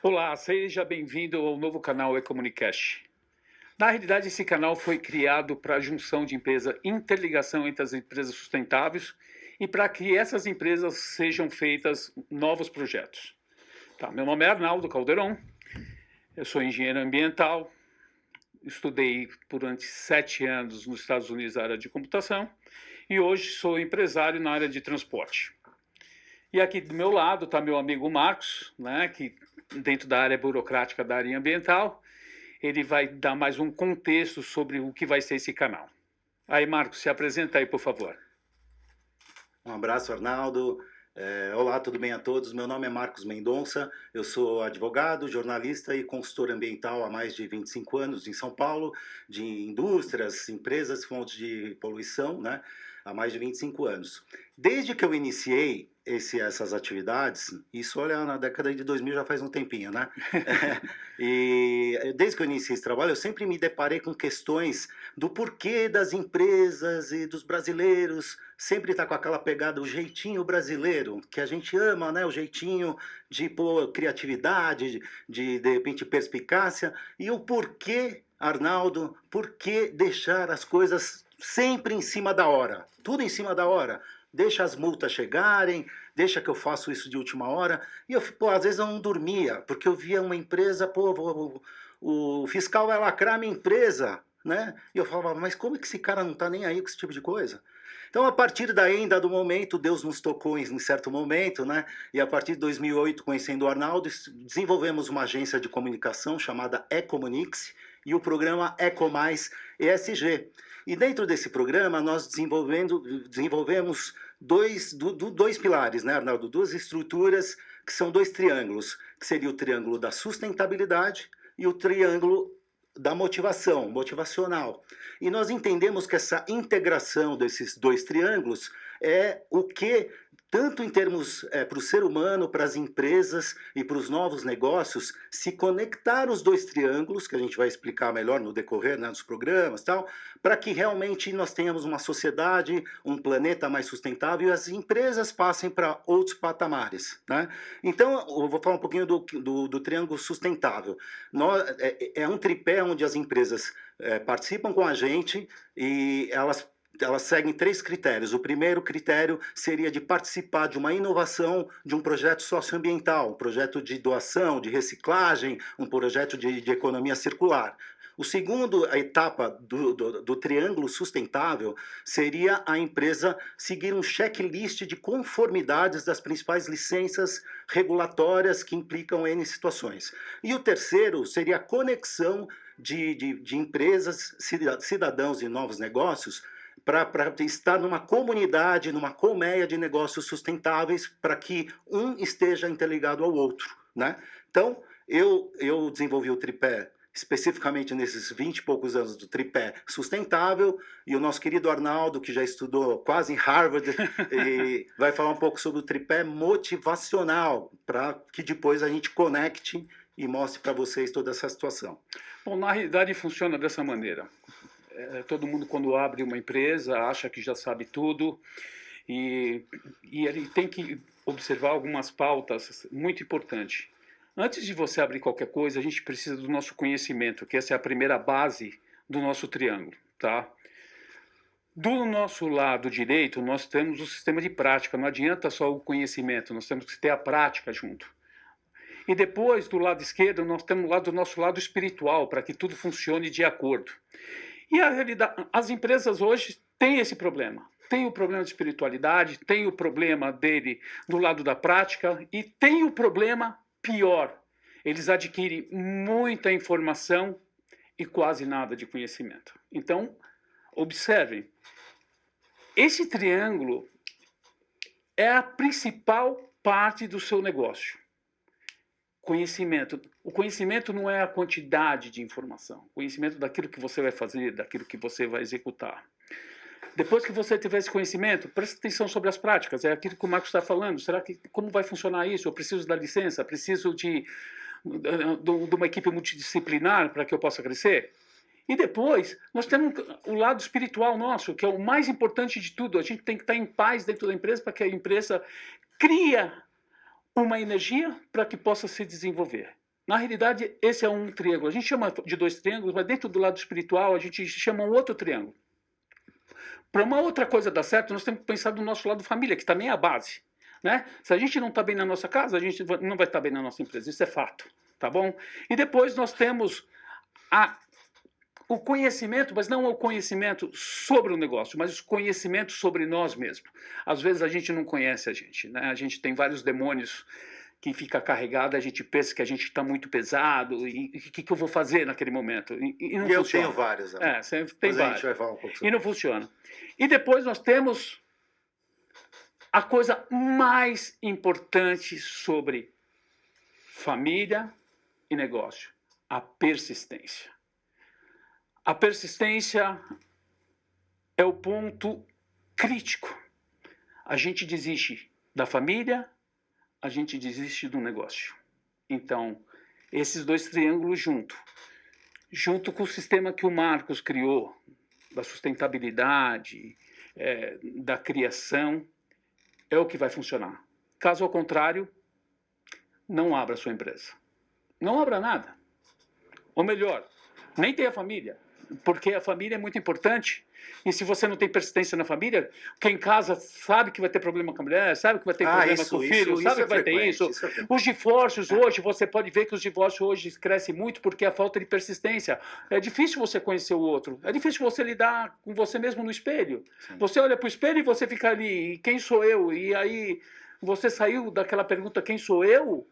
Olá, seja bem-vindo ao novo canal Ecomunicast. Na realidade, esse canal foi criado para a junção de empresa, interligação entre as empresas sustentáveis e para que essas empresas sejam feitas novos projetos. Tá, meu nome é Arnaldo Calderon, eu sou engenheiro ambiental, estudei durante 7 anos nos Estados Unidos na área de computação e hoje sou empresário na área de transporte. E aqui do meu lado está meu amigo Marcos, né, que dentro da área burocrática da área ambiental, ele vai dar mais um contexto sobre o que vai ser esse canal. Aí, Marcos, se apresenta aí, por favor. Um abraço, Arnaldo. Olá, tudo bem a todos? Meu nome é Marcos Mendonça, eu sou advogado, jornalista e consultor ambiental há mais de 25 anos em São Paulo, de indústrias, empresas, fontes de poluição, né? Há mais de 25 anos. Desde que eu iniciei essas atividades, isso olha na década de 2000 já faz um tempinho, né? E desde que eu iniciei esse trabalho, eu sempre me deparei com questões do porquê das empresas e dos brasileiros sempre tá com aquela pegada, o jeitinho brasileiro, que a gente ama, né? O jeitinho de pôr criatividade, de repente perspicácia, e o porquê, Arnaldo, por que deixar as coisas sempre em cima da hora? Tudo em cima da hora. Deixa as multas chegarem, deixa que eu faço isso de última hora. E eu, pô, às vezes eu não dormia, porque eu via uma empresa, pô, o fiscal vai lacrar a minha empresa, né? E eu falava, mas como é que esse cara não tá nem aí com esse tipo de coisa? Então, a partir daí, em dado momento, Deus nos tocou em certo momento, né? E a partir de 2008, conhecendo o Arnaldo, desenvolvemos uma agência de comunicação chamada Ecomunix e o programa Ecomais ESG. E dentro desse programa, nós desenvolvemos dois pilares, né, Arnaldo? Duas estruturas que são dois triângulos, que seria o triângulo da sustentabilidade e o triângulo da motivação, motivacional. E nós entendemos que essa integração desses dois triângulos é o que, tanto em termos para o ser humano, para as empresas e para os novos negócios, se conectar os dois triângulos, que a gente vai explicar melhor no decorrer, né, dos programas, tal, para que realmente nós tenhamos uma sociedade, um planeta mais sustentável e as empresas passem para outros patamares, né? Então, eu vou falar um pouquinho do triângulo sustentável. É um tripé onde as empresas participam com a gente e elas seguem 3 critérios. O primeiro critério seria de participar de uma inovação de um projeto socioambiental, um projeto de doação, de reciclagem, um projeto de economia circular. O segundo etapa do triângulo sustentável seria a empresa seguir um checklist de conformidades das principais licenças regulatórias que implicam N situações. E o terceiro seria a conexão de empresas, cidadãos e novos negócios para estar numa comunidade, numa colmeia de negócios sustentáveis, para que um esteja interligado ao outro, né? Então, eu desenvolvi o tripé especificamente nesses 20 e poucos anos do tripé sustentável, e o nosso querido Arnaldo, que já estudou quase em Harvard, vai falar um pouco sobre o tripé motivacional, para que depois a gente conecte e mostre para vocês toda essa situação. Bom, na realidade funciona dessa maneira. Todo mundo, quando abre uma empresa, acha que já sabe tudo e ele tem que observar algumas pautas muito importantes. Antes de você abrir qualquer coisa, a gente precisa do nosso conhecimento, que essa é a primeira base do nosso triângulo, tá? Do nosso lado direito, nós temos o sistema de prática. Não adianta só o conhecimento, nós temos que ter a prática junto. E depois, do lado esquerdo, nós temos o nosso lado espiritual, para que tudo funcione de acordo. E a realidade, as empresas hoje têm esse problema. Tem o problema de espiritualidade, tem o problema dele do lado da prática e tem o problema pior. Eles adquirem muita informação e quase nada de conhecimento. Então, observem, esse triângulo é a principal parte do seu negócio. Conhecimento. O conhecimento não é a quantidade de informação. O conhecimento daquilo que você vai fazer, daquilo que você vai executar. Depois que você tiver esse conhecimento, preste atenção sobre as práticas. É aquilo que o Marcos está falando. Será que como vai funcionar isso? Eu preciso da licença? Preciso de uma equipe multidisciplinar para que eu possa crescer? E depois, nós temos o lado espiritual nosso, que é o mais importante de tudo. A gente tem que estar em paz dentro da empresa para que a empresa crie uma energia para que possa se desenvolver. Na realidade, esse é um triângulo. A gente chama de 2 triângulos, mas dentro do lado espiritual a gente chama um outro triângulo. Para uma outra coisa dar certo, nós temos que pensar do nosso lado família, que também é a base. Né? Se a gente não está bem na nossa casa, a gente não vai estar bem na nossa empresa. Isso é fato. Tá bom? E depois nós temos o conhecimento, mas não o conhecimento sobre o negócio, mas o conhecimento sobre nós mesmos. Às vezes a gente não conhece a gente. Né? A gente tem vários demônios que fica carregado, a gente pensa que a gente está muito pesado, e o que eu vou fazer naquele momento? E não eu funciona. tenho vários. Você tem vários. A gente vai falar um pouco sobre e não funciona. E depois nós temos a coisa mais importante sobre família e negócio, a persistência. A persistência é o ponto crítico. A gente desiste da família, a gente desiste do negócio. Então, esses 2 triângulos junto com o sistema que o Marcos criou, da sustentabilidade, da criação, é o que vai funcionar. Caso ao contrário, não abra sua empresa. Não abra nada. Ou melhor, nem tenha família. Porque a família é muito importante. E se você não tem persistência na família, quem casa sabe que vai ter problema com a mulher, sabe que vai ter problema com o filho, sabe que vai ter isso. Os divórcios hoje, você pode ver que os divórcios hoje crescem muito porque a falta de persistência. É difícil você conhecer o outro. É difícil você lidar com você mesmo no espelho. Sim. Você olha para o espelho e você fica ali, quem sou eu? E aí você saiu daquela pergunta, quem sou eu?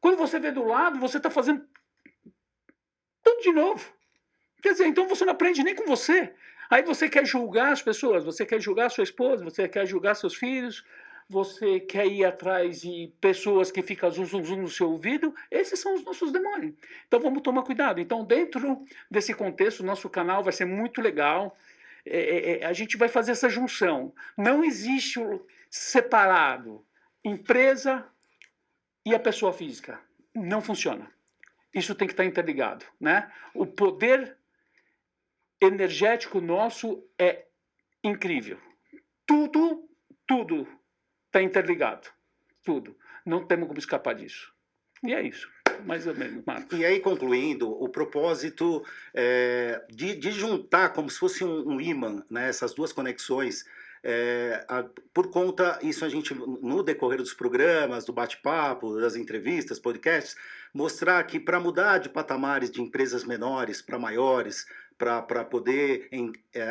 Quando você vê do lado, você está fazendo tudo de novo. Quer dizer, então você não aprende nem com você. Aí você quer julgar as pessoas, você quer julgar sua esposa, você quer julgar seus filhos, você quer ir atrás de pessoas que ficam zum, zum, zum no seu ouvido. Esses são os nossos demônios. Então vamos tomar cuidado. Então, dentro desse contexto, o nosso canal vai ser muito legal. A gente vai fazer essa junção. Não existe o separado empresa e a pessoa física. Não funciona. Isso tem que estar interligado. Né? O poder energético nosso é incrível. Tudo está interligado. Tudo. Não temos como escapar disso. E é isso. Mais ou menos, Marcos. E aí, concluindo, o propósito de juntar como se fosse um ímã, né, essas 2 conexões, por conta, isso a gente, no decorrer dos programas, do bate-papo, das entrevistas, podcasts, mostrar que para mudar de patamares de empresas menores para maiores, para poder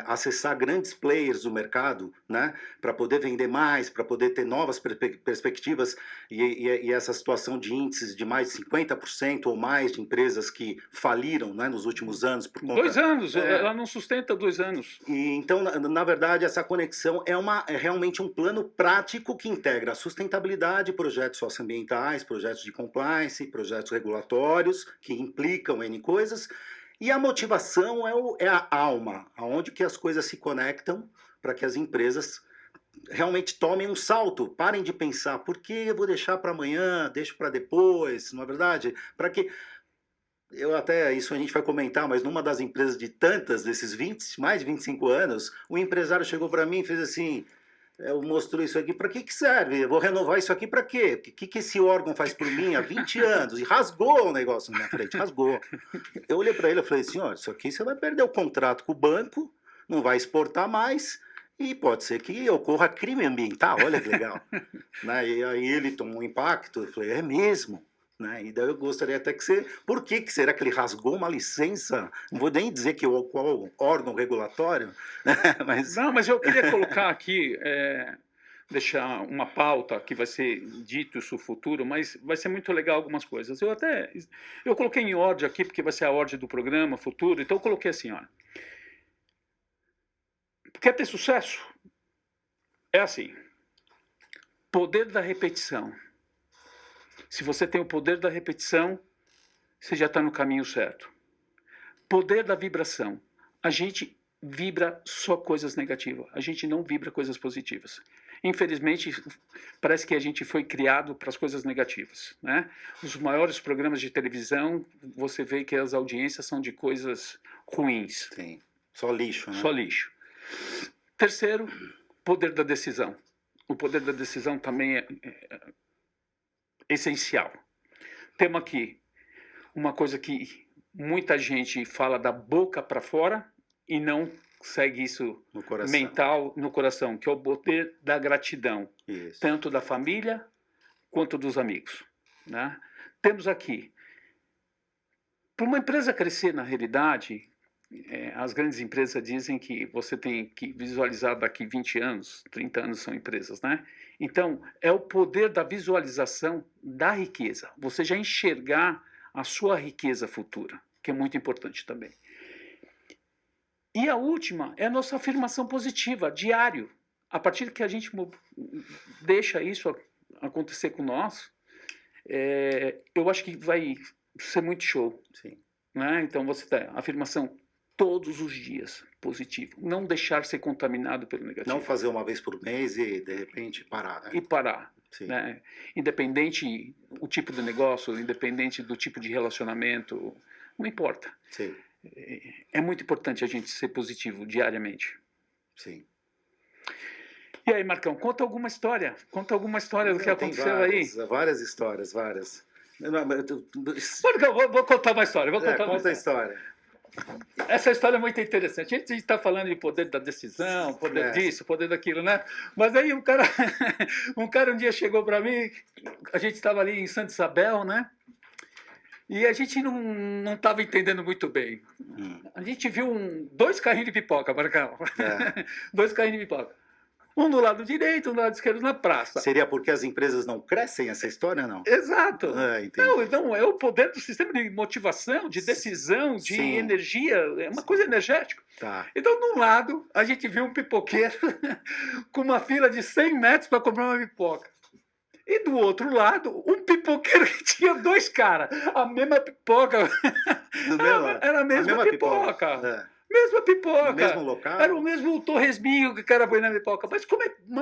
acessar grandes players do mercado, né? Para poder vender mais, para poder ter novas perspectivas e essa situação de índices de mais de 50% ou mais de empresas que faliram, né, nos últimos anos. Por conta, 2 anos, ela não sustenta 2 anos. E, então, na verdade, essa conexão é realmente um plano prático que integra a sustentabilidade, projetos socioambientais, projetos de compliance, projetos regulatórios, que implicam N coisas. E a motivação é a alma, aonde que as coisas se conectam para que as empresas realmente tomem um salto, parem de pensar, por que eu vou deixar para amanhã, deixo para depois, não é verdade? Para que... isso a gente vai comentar, mas numa das empresas de tantas, desses mais de 25 anos, o empresário chegou para mim e fez assim... Eu mostrou isso aqui, para que serve? Eu vou renovar isso aqui para quê? O que esse órgão faz por mim há 20 anos? E rasgou o negócio na minha frente, rasgou. Eu olhei para ele e falei, senhor, isso aqui você vai perder o contrato com o banco, não vai exportar mais, e pode ser que ocorra crime ambiental, olha que legal. Né? E aí ele tomou um impacto, eu falei, é mesmo? Né? E daí eu gostaria até que você... Por que será que ele rasgou uma licença? Não vou nem dizer qual órgão regulatório. Mas... Não, mas eu queria colocar aqui, deixar uma pauta que vai ser dito isso no futuro, mas vai ser muito legal algumas coisas. Eu coloquei em ordem aqui, porque vai ser a ordem do programa futuro, então eu coloquei assim, olha. Quer ter sucesso? É assim. Poder da repetição. Se você tem o poder da repetição, você já está no caminho certo. Poder da vibração. A gente vibra só coisas negativas. A gente não vibra coisas positivas. Infelizmente, parece que a gente foi criado para as coisas negativas. Né? Os maiores programas de televisão, você vê que as audiências são de coisas ruins. Sim. Só lixo, né? Só lixo. Terceiro, poder da decisão. O poder da decisão também é essencial. Temos aqui uma coisa que muita gente fala da boca para fora e não segue isso No coração. mental no coração, que é o poder da gratidão, Isso. tanto da família quanto dos amigos, né? Temos aqui, para uma empresa crescer na realidade, as grandes empresas dizem que você tem que visualizar daqui 20 anos, 30 anos são empresas, né? Então, é o poder da visualização da riqueza. Você já enxergar a sua riqueza futura, que é muito importante também. E a última é a nossa afirmação positiva, diário. A partir que a gente deixa isso acontecer com nós, eu acho que vai ser muito show. Sim. Né? Então, você tem a afirmação todos os dias, positivo. Não deixar ser contaminado pelo negativo. Não fazer uma vez por mês e, de repente, parar, né? E parar. Sim. Né? Independente o tipo de negócio, independente do tipo de relacionamento, não importa. Sim. É muito importante a gente ser positivo diariamente. Sim. E aí, Marcão, conta alguma história. Conta alguma história do que aconteceu várias, aí. Várias histórias, várias. Marcão, vou contar uma história. Conta a história. Essa história é muito interessante. A gente está falando de poder da decisão, poder disso, poder daquilo, né? Mas aí um cara um dia chegou para mim, a gente estava ali em Santa Isabel, né? E a gente não estava entendendo muito bem. A gente viu 2 carrinhos de pipoca, Marcão. 2 carrinhos de pipoca. Um do lado direito, um do lado esquerdo na praça. Seria porque as empresas não crescem essa história, não? Exato. Entendi. Não, é o poder do sistema de motivação, de decisão, de energia, é uma coisa energética. Tá. Então, de um lado, a gente viu um pipoqueiro com uma fila de 100 metros para comprar uma pipoca. E do outro lado, um pipoqueiro que tinha 2 caras, a mesma pipoca. Era a mesma pipoca. Mesma pipoca. No mesmo local? Era o mesmo torresminho que o cara põe na pipoca. Mas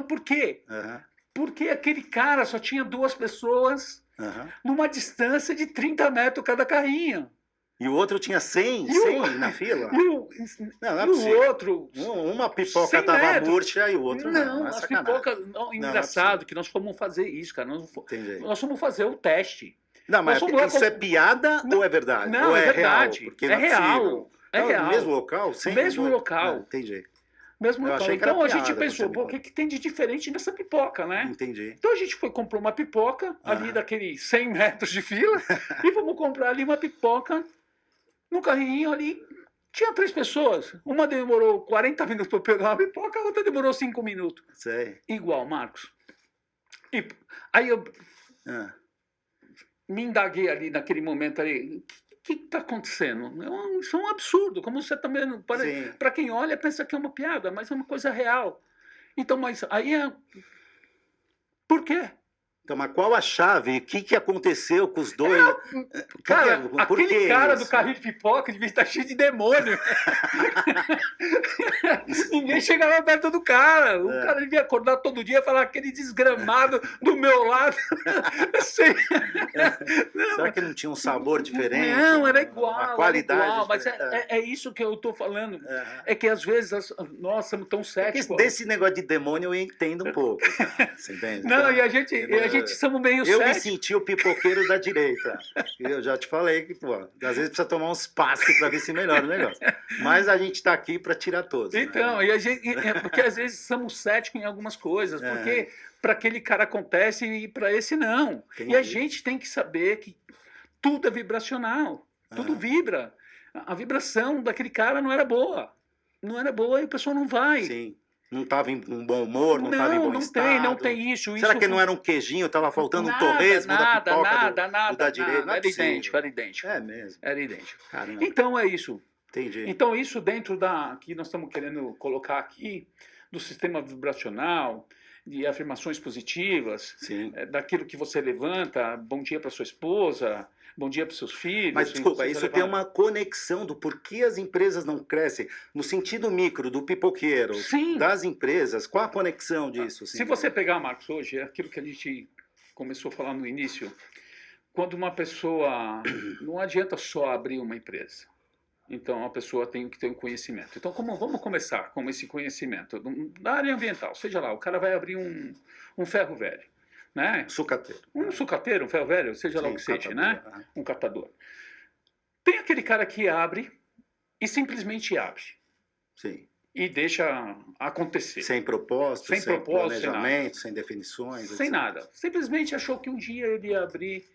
por quê? Porque aquele cara só tinha 2 pessoas numa distância de 30 metros cada carrinho. E o outro tinha 100 na fila? Não é possível. O outro... Uma pipoca estava murcha e o outro não. Não, as pipocas... Engraçado que nós fomos fazer isso, cara. Nós fomos fazer o teste. Não, mas isso é piada ou é verdade? Não, ou é verdade. Porque é real. É real. No mesmo local? Mesmo local. Entendi. Mesmo local. Então a gente pensou, o que tem de diferente nessa pipoca, né? Entendi. Então a gente comprou uma pipoca ali daqueles 100 metros de fila e vamos comprar ali uma pipoca no carrinho ali. Tinha 3 pessoas. Uma demorou 40 minutos para pegar uma pipoca, a outra demorou 5 minutos. Sei. Igual, Marcos. E aí eu me indaguei ali naquele momento ali. O que está acontecendo? Isso é um absurdo. Como você também. Para quem olha, pensa que é uma piada, mas é uma coisa real. Então, mas aí é. Por quê? Então, mas qual a chave? O que aconteceu com os dois? Cara, aquele cara do carrinho de pipoca devia estar cheio de demônio. Ninguém chegava perto do cara. O cara devia acordar todo dia e falar aquele desgramado do meu lado. Será que não tinha um sabor diferente? Não, era igual. A qualidade. Era igual, mas é isso que eu estou falando. É que às vezes nós somos tão céticos. Desse negócio de demônio eu entendo um pouco. Você entende? Não, e a gente somos meio céticos. Eu me senti o pipoqueiro da direita. Eu já te falei que, pô, às vezes precisa tomar uns passes para ver se melhora o negócio. Mas a gente está aqui para tirar todos. Então, né? Porque às vezes somos céticos em algumas coisas, porque para aquele cara acontece e para esse não. Entendi. E a gente tem que saber que tudo é vibracional, tudo vibra. A vibração daquele cara não era boa. Não era boa e o pessoal não vai. Sim. Não estava em um bom humor, não estava em bom estado. Não tem isso. Será que não era um queijinho, estava faltando um torresmo da pipoca nada, da direita? Não era idêntico, era idêntico. É mesmo? Era idêntico. Caramba. Então é isso. Entendi. Então isso dentro que nós estamos querendo colocar aqui, do sistema vibracional, de afirmações positivas, daquilo que você levanta, bom dia para sua esposa, bom dia para os seus filhos. Mas desculpa, isso tem uma conexão do porquê as empresas não crescem, no sentido micro, do pipoqueiro, das empresas, qual a conexão disso? Se você pegar, Marcos, hoje, é aquilo que a gente começou a falar no início, quando uma pessoa, não adianta só abrir uma empresa. Então, a pessoa tem que ter um conhecimento. Então, vamos começar com esse conhecimento da área ambiental. Seja lá, o cara vai abrir um ferro velho, né? Sucateiro. Um sucateiro, um ferro velho, seja lá o que seja, né? Um catador. Tem aquele cara que abre e simplesmente abre Sim. e deixa acontecer. Sem propósito, Sem sem propósito, sem nada. planejamento, sem definições, Sem etc. nada. Simplesmente achou que um dia ele ia abrir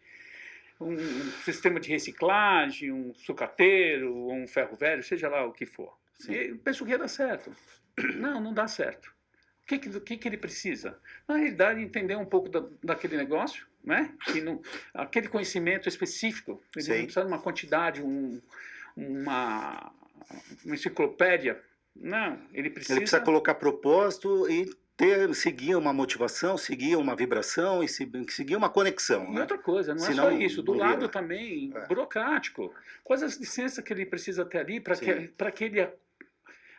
um sistema de reciclagem, um sucateiro, ou um ferro velho, seja lá o que for. Sim. E pensou que ia dar certo. Não, não dá certo. O que ele precisa? Na realidade, entender um pouco daquele negócio, né? Que não, aquele conhecimento específico, ele Sim. não precisa de uma quantidade, uma enciclopédia. Não, ele precisa... Ele precisa colocar propósito e seguir uma motivação, seguir uma vibração e seguir uma conexão. E Né? outra coisa, não Senão, é só isso. Do não lado vira. também, burocrático. Quais as licenças que ele precisa ter ali para que ele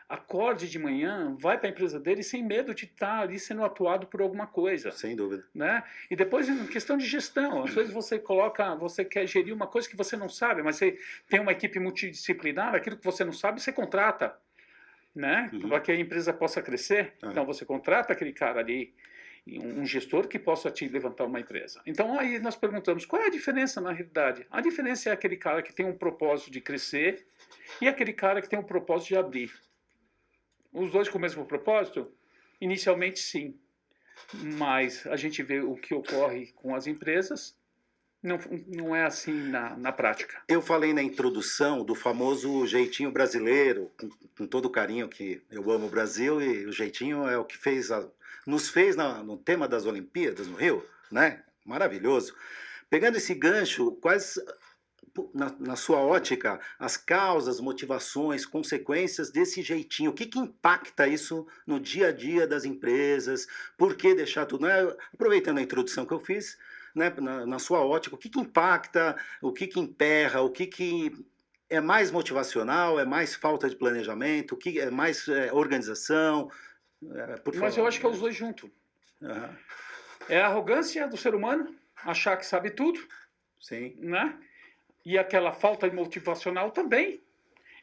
acorde de manhã, vai para a empresa dele sem medo de estar ali sendo atuado por alguma coisa. Sem dúvida. Né? E depois, em questão de gestão, às vezes você quer gerir uma coisa que você não sabe, mas você tem uma equipe multidisciplinar, aquilo que você não sabe, você contrata. Né? Para que a empresa possa crescer. Então você contrata aquele cara ali, um gestor que possa te levantar uma empresa. Então aí nós perguntamos, qual é a diferença na realidade? A diferença é aquele cara que tem um propósito de crescer e aquele cara que tem um propósito de abrir. Os dois com o mesmo propósito? Inicialmente sim, mas a gente vê o que ocorre com as empresas, não é assim na prática. Eu falei na introdução do famoso jeitinho brasileiro, com todo o carinho que eu amo o Brasil, e o jeitinho é o que nos fez no tema das Olimpíadas no Rio, né? Maravilhoso. Pegando esse gancho, quais, na sua ótica, as causas, motivações, consequências desse jeitinho? O que impacta isso no dia a dia das empresas? Por que deixar tudo? Né? Aproveitando a introdução que eu fiz, né, na sua ótica, o que impacta, o que emperra, o que é mais motivacional, é mais falta de planejamento, o que é mais organização? Mas eu acho que é os dois juntos. Uhum. É a arrogância do ser humano, achar que sabe tudo. Sim. Né? E aquela falta de motivacional também.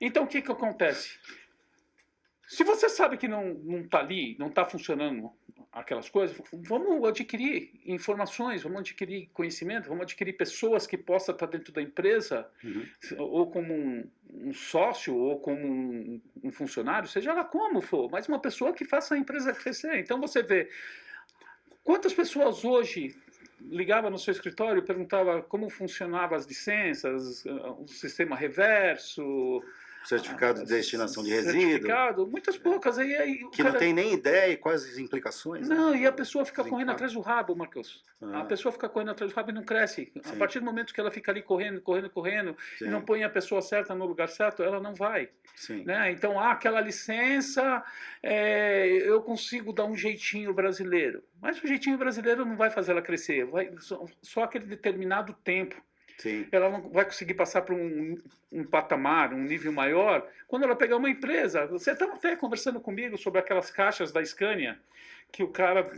Então, o que acontece? Se você sabe que não está ali, não está funcionando aquelas coisas, vamos adquirir informações, vamos adquirir conhecimento, vamos adquirir pessoas que possam estar dentro da empresa, ou como um sócio, ou como um funcionário, seja lá como for, mas uma pessoa que faça a empresa crescer. Então, você vê quantas pessoas hoje ligava no seu escritório e perguntava como funcionavam as licenças, o sistema reverso, certificado de destinação de resíduo. Muitas poucas. Aí que não tem nem ideia e quais as implicações. Não, né? e a pessoa fica correndo atrás do rabo, Marcos. A pessoa fica correndo atrás do rabo e não cresce. Sim. A partir do momento que ela fica ali correndo, e não põe a pessoa certa no lugar certo, ela não vai. Sim. Né? Então, aquela licença, eu consigo dar um jeitinho brasileiro. Mas o jeitinho brasileiro não vai fazer ela crescer. Só aquele determinado tempo. Sim. Ela não vai conseguir passar para um patamar, um nível maior, quando ela pegar uma empresa. Você estava até conversando comigo sobre aquelas caixas da Scania, que o cara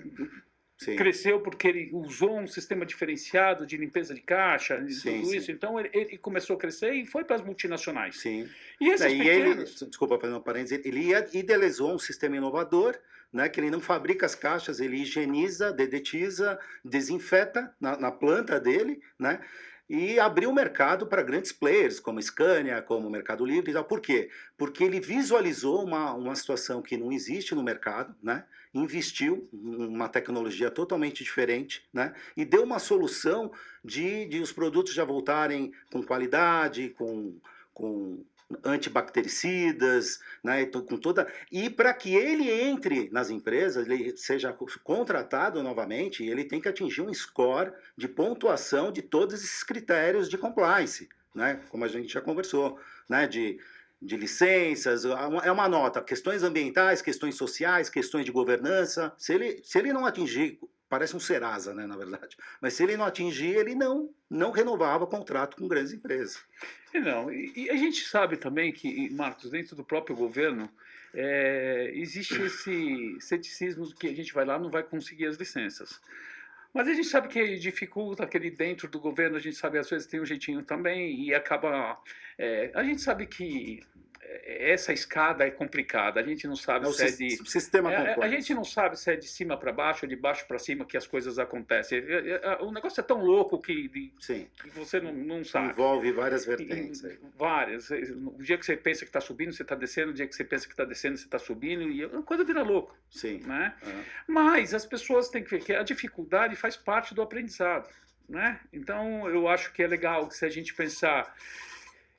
cresceu porque ele usou um sistema diferenciado de limpeza de caixa, tudo isso. Então, ele começou a crescer e foi para as multinacionais. Sim. E esses pequenos... Desculpa, fazendo um parênteses, ele idealizou um sistema inovador, né, que ele não fabrica as caixas, ele higieniza, dedetiza, desinfeta na planta dele, né? E abriu o mercado para grandes players, como Scania, como Mercado Livre e tal. Por quê? Porque ele visualizou uma situação que não existe no mercado, né? Investiu em uma tecnologia totalmente diferente, né? E deu uma solução de os produtos já voltarem com qualidade, com antibactericidas, né, com toda... E para que ele entre nas empresas, ele seja contratado novamente, ele tem que atingir um score de pontuação de todos esses critérios de compliance, né, como a gente já conversou, né, de licenças, é uma nota, questões ambientais, questões sociais, questões de governança. Se ele não atingir, parece um Serasa, né, na verdade, mas se ele não atingir, ele não renovava o contrato com grandes empresas. Não, e a gente sabe também que, Marcos, dentro do próprio governo, existe esse ceticismo que a gente vai lá não vai conseguir as licenças. Mas a gente sabe que dificulta aquele dentro do governo, a gente sabe às vezes tem um jeitinho também e acaba... a gente sabe que essa escada é complicada. A gente não sabe se é de... sistema complexo. A gente não sabe se é de cima para baixo ou de baixo para cima que as coisas acontecem. O negócio é tão louco que você não sabe. Envolve várias vertentes. Várias. O dia que você pensa que está subindo, você está descendo. O dia que você pensa que está descendo, você está subindo. E a coisa vira louco. Sim. Né? Mas as pessoas têm que ver que a dificuldade faz parte do aprendizado. Né? Então, eu acho que é legal que se a gente pensar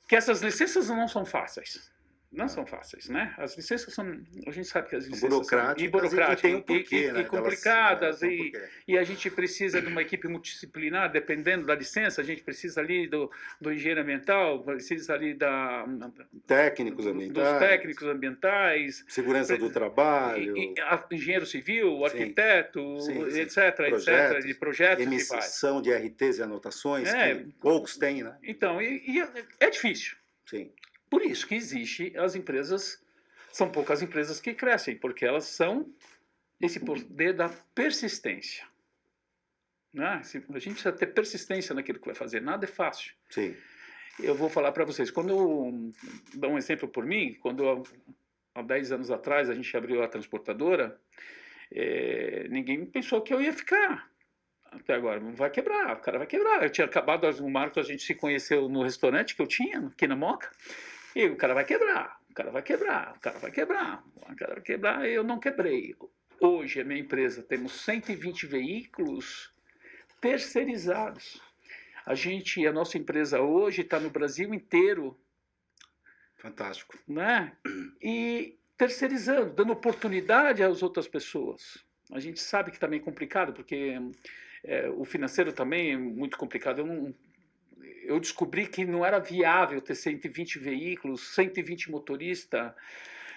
que essas licenças não são fáceis. Não são fáceis, né? As licenças são... A gente sabe que as licenças burocráticas são burocráticas tem um porquê, né? e complicadas. E a gente precisa de uma equipe multidisciplinar, dependendo da licença. A gente precisa ali do engenheiro ambiental, precisa ali técnicos ambientais, dos técnicos ambientais, segurança do trabalho, engenheiro civil, arquiteto, etc, de projetos. Emissão de RTs e anotações, que poucos têm, né? Então, é difícil. Sim. Por isso que existe as empresas, são poucas empresas que crescem, porque elas são esse poder da persistência. Né? A gente precisa ter persistência naquilo que vai fazer, nada é fácil. Sim. Eu vou falar para vocês, dar um exemplo por mim, quando há 10 anos atrás a gente abriu a transportadora, ninguém pensou que eu ia ficar. Até agora, vai quebrar, o cara vai quebrar. Eu tinha acabado, o Marcos, a gente se conheceu no restaurante que eu tinha, aqui na Moca, e o cara vai quebrar, o cara vai quebrar, o cara vai quebrar, o cara vai quebrar, e eu não quebrei. Hoje, a minha empresa, temos 120 veículos terceirizados. A nossa empresa hoje está no Brasil inteiro. Fantástico. Né? E terceirizando, dando oportunidade às outras pessoas. A gente sabe que também é complicado, porque o financeiro também é muito complicado. Eu descobri que não era viável ter 120 veículos, 120 motoristas,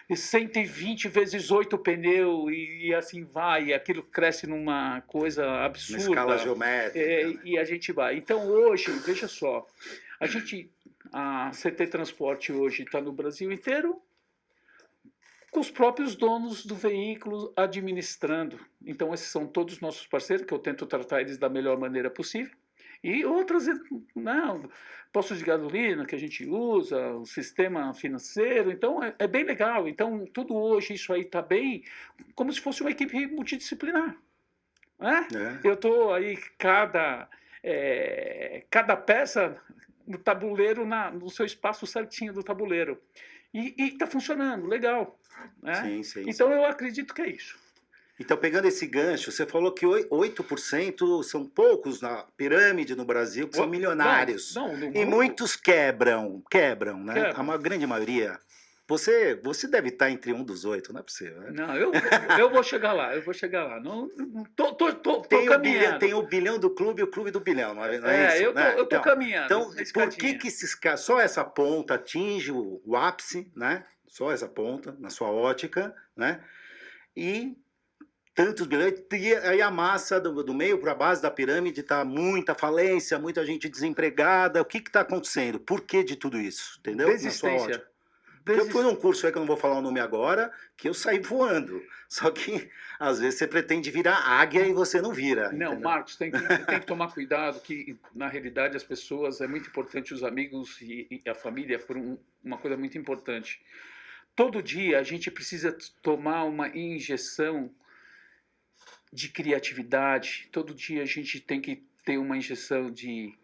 e 120 vezes 8 pneus, e assim vai, e aquilo cresce numa coisa absurda. Uma escala geométrica. E a gente vai. Então, hoje, veja só, a CT Transporte hoje está no Brasil inteiro, com os próprios donos do veículo administrando. Então, esses são todos nossos parceiros, que eu tento tratar eles da melhor maneira possível. E outras, postos de gasolina que a gente usa, o sistema financeiro. Então, é bem legal. Então, tudo hoje, isso aí está bem, como se fosse uma equipe multidisciplinar. Né? Eu estou aí, cada peça no tabuleiro, no seu espaço certinho do tabuleiro. E está funcionando, legal. Né? Sim, então, eu acredito que é isso. Então, pegando esse gancho, você falou que 8% são poucos na pirâmide no Brasil, que são milionários. E muitos quebram, né? A grande maioria. Você deve estar entre um dos 8, não é possível, né? Não, eu vou chegar lá, Não, tô caminhando. Tem o bilhão do clube e o clube do bilhão, não é isso? Eu tô caminhando. Então, por que esses caras, só essa ponta atinge o ápice, né? Só essa ponta, na sua ótica, né? E tantos bilhões, e aí a massa do meio para a base da pirâmide está muita falência, muita gente desempregada. O que está acontecendo? Por que de tudo isso? Entendeu? Desistência. Eu fui num curso aí que eu não vou falar o nome agora, que eu saí voando. Só que, às vezes, você pretende virar águia e você não vira. Não, entendeu? Marcos, tem que tomar cuidado, que, na realidade, as pessoas, é muito importante os amigos e a família, por uma coisa muito importante. Todo dia a gente precisa tomar uma injeção de criatividade. Todo dia a gente tem que ter uma injeção de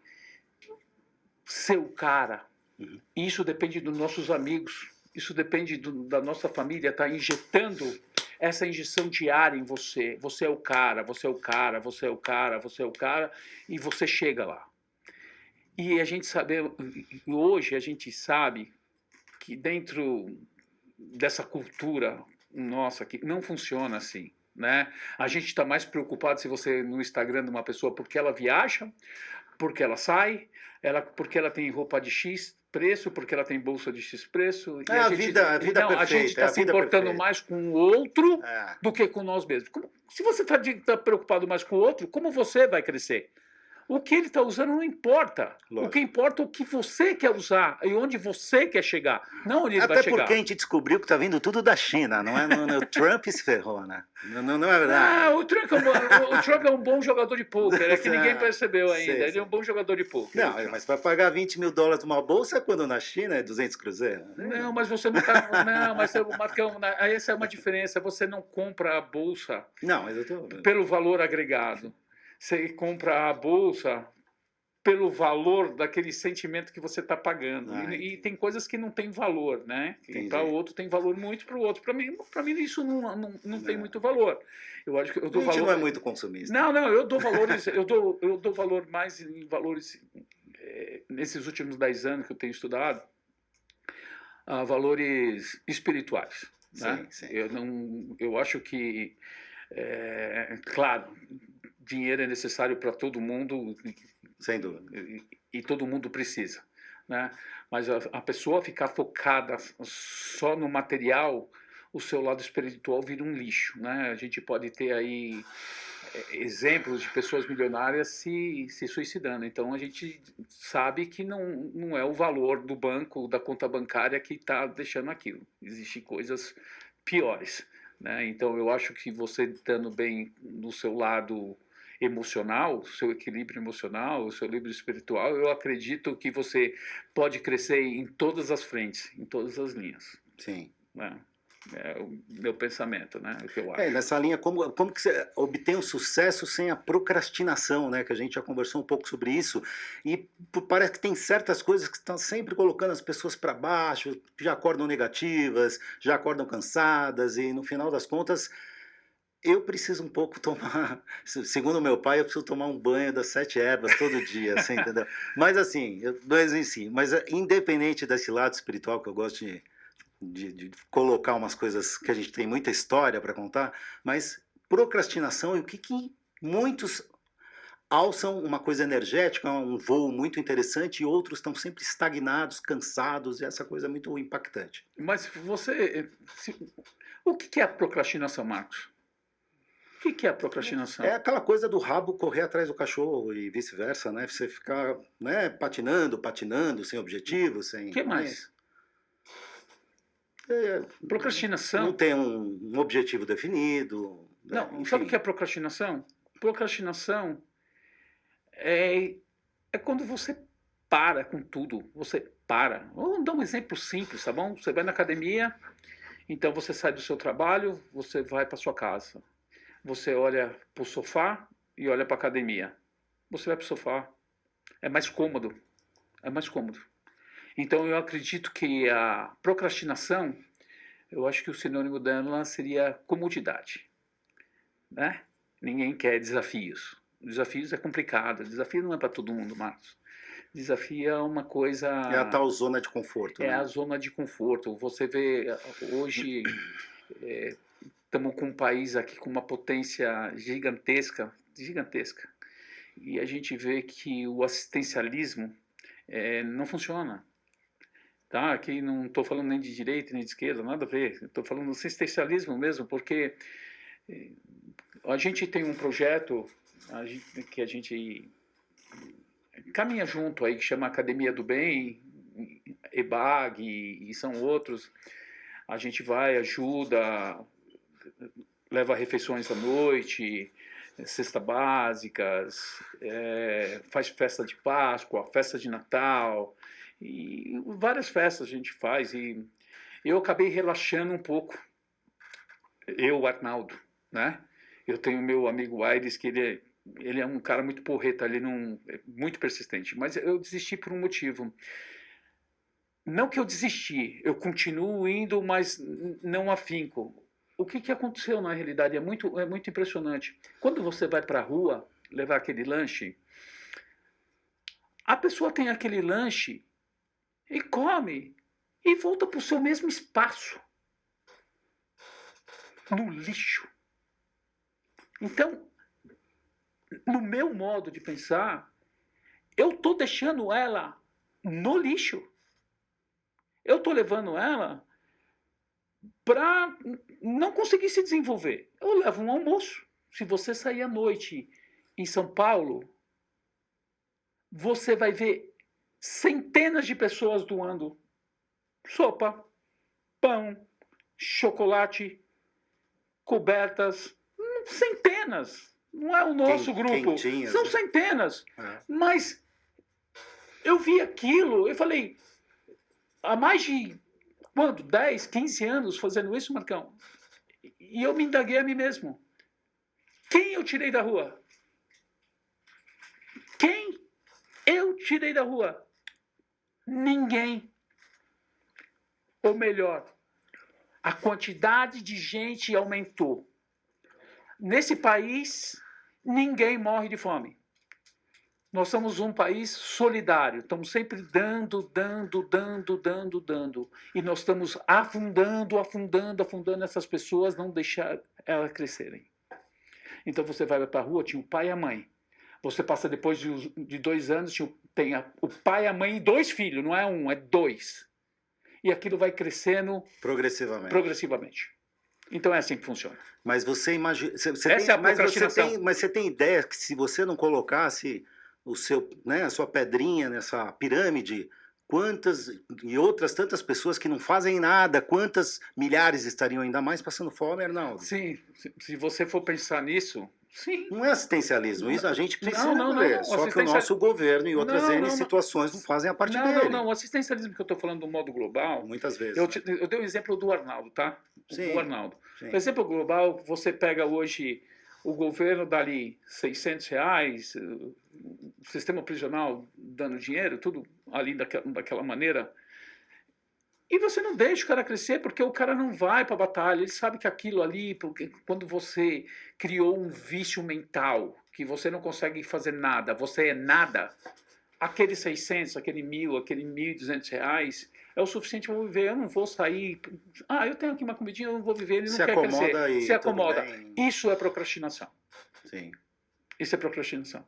ser o cara. E isso depende dos nossos amigos. Isso depende da nossa família estar injetando essa injeção diária em você. Você é o cara, você é o cara, você é o cara, você é o cara, e você chega lá. E a gente sabe, hoje a gente sabe que dentro dessa cultura nossa que não funciona assim, né? A gente está mais preocupado se você no Instagram de uma pessoa porque ela viaja, porque ela sai, porque ela tem roupa de X preço, porque ela tem bolsa de X preço. E a vida perfeita. A gente está se importando mais com o outro do que com nós mesmos. Se você está preocupado mais com o outro, como você vai crescer? O que ele está usando não importa. Lógico. O que importa é o que você quer usar e onde você quer chegar, não onde ele vai Até chegar. porque a gente descobriu que está vindo tudo da China, não é? O Trump se ferrou, né? Não é verdade? O Trump é um bom jogador de pôquer, é que ninguém percebeu ainda. Sei. Ele é um bom jogador de pôquer. Não, mas para pagar 20 mil dólares numa bolsa, quando na China é 200 cruzeiros? Não, mas você não está... Não, mas, Marcão, essa é uma diferença. Você não compra a bolsa Não, mas eu tô... pelo valor agregado. Você compra a bolsa pelo valor daquele sentimento que você está pagando. E tem coisas que não tem valor, né? Para o outro tem valor muito, para o outro. Para mim isso não tem muito valor. Eu acho que eu dou a gente valor... não é muito consumista. Não, eu dou valores, eu dou valor mais em valores, nesses últimos 10 anos que eu tenho estudado, a valores espirituais. Né? Sim. Eu acho que, claro, dinheiro é necessário para todo mundo. Sem dúvida. E todo mundo precisa. Né? Mas a pessoa ficar focada só no material, o seu lado espiritual vira um lixo. Né? A gente pode ter aí exemplos de pessoas milionárias se suicidando. Então a gente sabe que não é o valor do banco, da conta bancária que está deixando aquilo. Existem coisas piores. Né? Então eu acho que você estando bem no seu lado emocional, seu equilíbrio emocional, o seu equilíbrio espiritual, eu acredito que você pode crescer em todas as frentes, em todas as linhas. Sim. Né? É o meu pensamento, né? O que eu acho. Nessa linha, como que você obtém o sucesso sem a procrastinação, né? Que a gente já conversou um pouco sobre isso. E parece que tem certas coisas que estão sempre colocando as pessoas para baixo, já acordam negativas, já acordam cansadas, e no final das contas, eu preciso um pouco tomar, segundo meu pai, eu preciso tomar um banho das 7 ervas todo dia, assim, entendeu? Mas assim, mas independente desse lado espiritual que eu gosto de colocar umas coisas que a gente tem muita história para contar, mas procrastinação e o que muitos alçam uma coisa energética, um voo muito interessante, e outros estão sempre estagnados, cansados, e essa coisa é muito impactante. Mas o que é a procrastinação, Marcos? O que é a procrastinação? É aquela coisa do rabo correr atrás do cachorro e vice-versa, né? Você ficar, né, patinando, sem objetivo, sem... O que mais? Procrastinação. Não tem um objetivo definido. Não, enfim. sabe o que é procrastinação? Procrastinação é quando você para com tudo. Você para. Vamos dar um exemplo simples, tá bom? Você vai na academia, então você sai do seu trabalho, você vai para sua casa. Você olha para o sofá e olha para a academia. Você vai para o sofá. É mais cômodo. É mais cômodo. Então eu acredito que a procrastinação, eu acho que o sinônimo dela seria comodidade. Né? Ninguém quer desafios. Desafios é complicado. Desafio não é para todo mundo, Marcos. Desafio é uma coisa... É a tal zona de conforto. É, né? a zona de conforto. Você vê hoje... Estamos com um país aqui com uma potência gigantesca. E a gente vê que o assistencialismo não funciona. Tá? Aqui não estou falando nem de direita nem de esquerda, nada a ver. Estou falando do assistencialismo mesmo, porque a gente tem um projeto que a gente caminha junto aí, que chama Academia do Bem, EBAG e são outros. A gente vai, ajuda, leva refeições à noite, cesta básicas, faz festa de Páscoa, festa de Natal, e várias festas a gente faz. E eu acabei relaxando um pouco, o Arnaldo, né? Eu tenho meu amigo Aires, que ele é um cara muito porreta, ele não é muito persistente, mas eu desisti por um motivo. Não que eu desisti, eu continuo indo, mas não afinco. O que aconteceu na realidade é muito impressionante. Quando você vai para a rua levar aquele lanche, a pessoa tem aquele lanche e come e volta para o seu mesmo espaço, no lixo. Então, no meu modo de pensar, eu estou deixando ela no lixo. Eu estou levando ela para não conseguir se desenvolver. Eu levo um almoço. Se você sair à noite em São Paulo, você vai ver centenas de pessoas doando sopa, pão, chocolate, cobertas, centenas. Não é o nosso grupo, Quentinhas, são né? centenas. É. Mas eu vi aquilo, eu falei, há mais de, 10, 15 anos fazendo isso, Marcão, e eu me indaguei a mim mesmo. Quem eu tirei da rua? Quem eu tirei da rua? Ninguém. Ou melhor, a quantidade de gente aumentou. Nesse país, ninguém morre de fome. Nós somos um país solidário, estamos sempre dando. E nós estamos afundando essas pessoas, não deixar elas crescerem. Então você vai para a rua, tinha o pai e a mãe. Você passa depois de 2 anos, tem o pai, a mãe e 2 filhos, não é um, é 2. E aquilo vai crescendo progressivamente. Então é assim que funciona. Mas você imagina. Essa é a procrastinação. Mas você tem ideia que se você não colocasse a sua pedrinha nessa pirâmide, quantas e outras tantas pessoas que não fazem nada, quantas milhares estariam ainda mais passando fome, Arnaldo? Sim, se você for pensar nisso, sim. Não é assistencialismo, isso a gente precisa não, ver. Só que o nosso governo e outras situações não fazem a parte dele. Não, o assistencialismo que eu estou falando do modo global... Muitas vezes. Eu dei o exemplo do Arnaldo, tá? Sim, o Arnaldo. Sim. No exemplo global, você pega hoje o governo dá ali R$600, o sistema prisional dando dinheiro, tudo ali daquela maneira. E você não deixa o cara crescer porque o cara não vai para a batalha. Ele sabe que aquilo ali, porque quando você criou um vício mental, que você não consegue fazer nada, você é nada, aqueles 600, aquele 1.000, aquele R$1.200 é o suficiente para viver. Eu não vou sair. Eu tenho aqui uma comidinha, eu não vou viver. Ele não quer crescer. Se acomoda. Isso é procrastinação. Sim. Isso é procrastinação.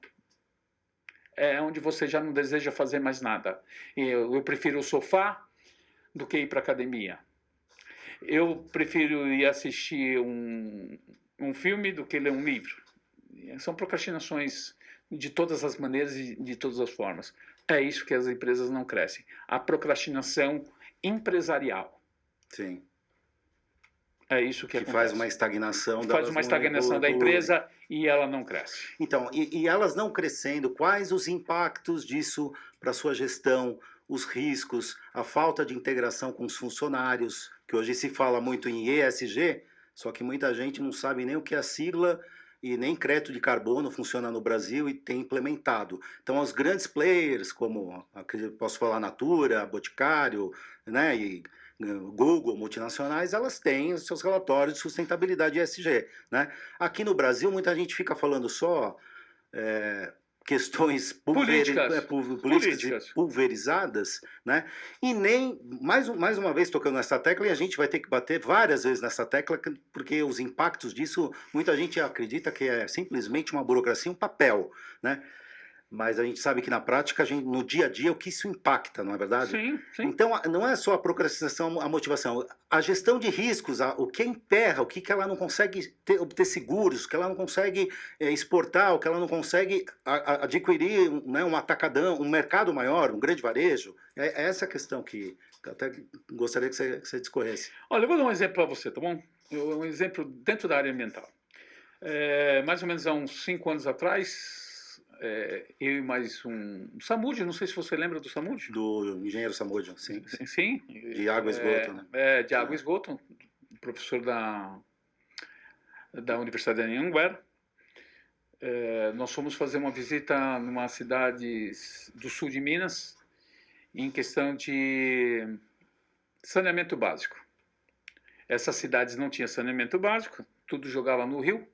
É onde você já não deseja fazer mais nada. Eu prefiro o sofá do que ir para a academia. Eu prefiro ir assistir um filme do que ler um livro. São procrastinações de todas as maneiras e de todas as formas. É isso que as empresas não crescem. A procrastinação empresarial. Sim. É isso que acontece. Faz uma estagnação. Faz uma estagnação da empresa e ela não cresce. Então, e elas não crescendo, quais os impactos disso para a sua gestão, os riscos, a falta de integração com os funcionários, que hoje se fala muito em ESG, só que muita gente não sabe nem o que é a sigla e nem crédito de carbono funciona no Brasil e tem implementado. Então, os grandes players, como posso falar Natura, Boticário, né, e Google, multinacionais, elas têm os seus relatórios de sustentabilidade ESG. Né? Aqui no Brasil, muita gente fica falando só questões políticas pulverizadas, né? E nem, mais uma vez tocando nessa tecla, e a gente vai ter que bater várias vezes nessa tecla, porque os impactos disso, muita gente acredita que é simplesmente uma burocracia, um papel, né? Mas a gente sabe que na prática, no dia a dia, o que isso impacta, não é verdade? Sim, sim. Então, não é só a procrastinação, a motivação. A gestão de riscos, o que emperra, o que ela não consegue obter seguros, o que ela não consegue exportar, o que ela não consegue adquirir, né, um atacadão, um mercado maior, um grande varejo. É essa a questão que eu até gostaria que você discorresse. Olha, eu vou dar um exemplo para você, tá bom? Um exemplo dentro da área ambiental. Mais ou menos há uns 5 anos atrás... eu e mais um Samúdio, não sei se você lembra do Samúdio. Do engenheiro Samúdio, sim. Sim. De água e esgoto, né? De água e esgoto, professor da Universidade de Anhanguera. Nós fomos fazer uma visita numa cidade do sul de Minas, em questão de saneamento básico. Essas cidades não tinham saneamento básico, tudo jogava no rio,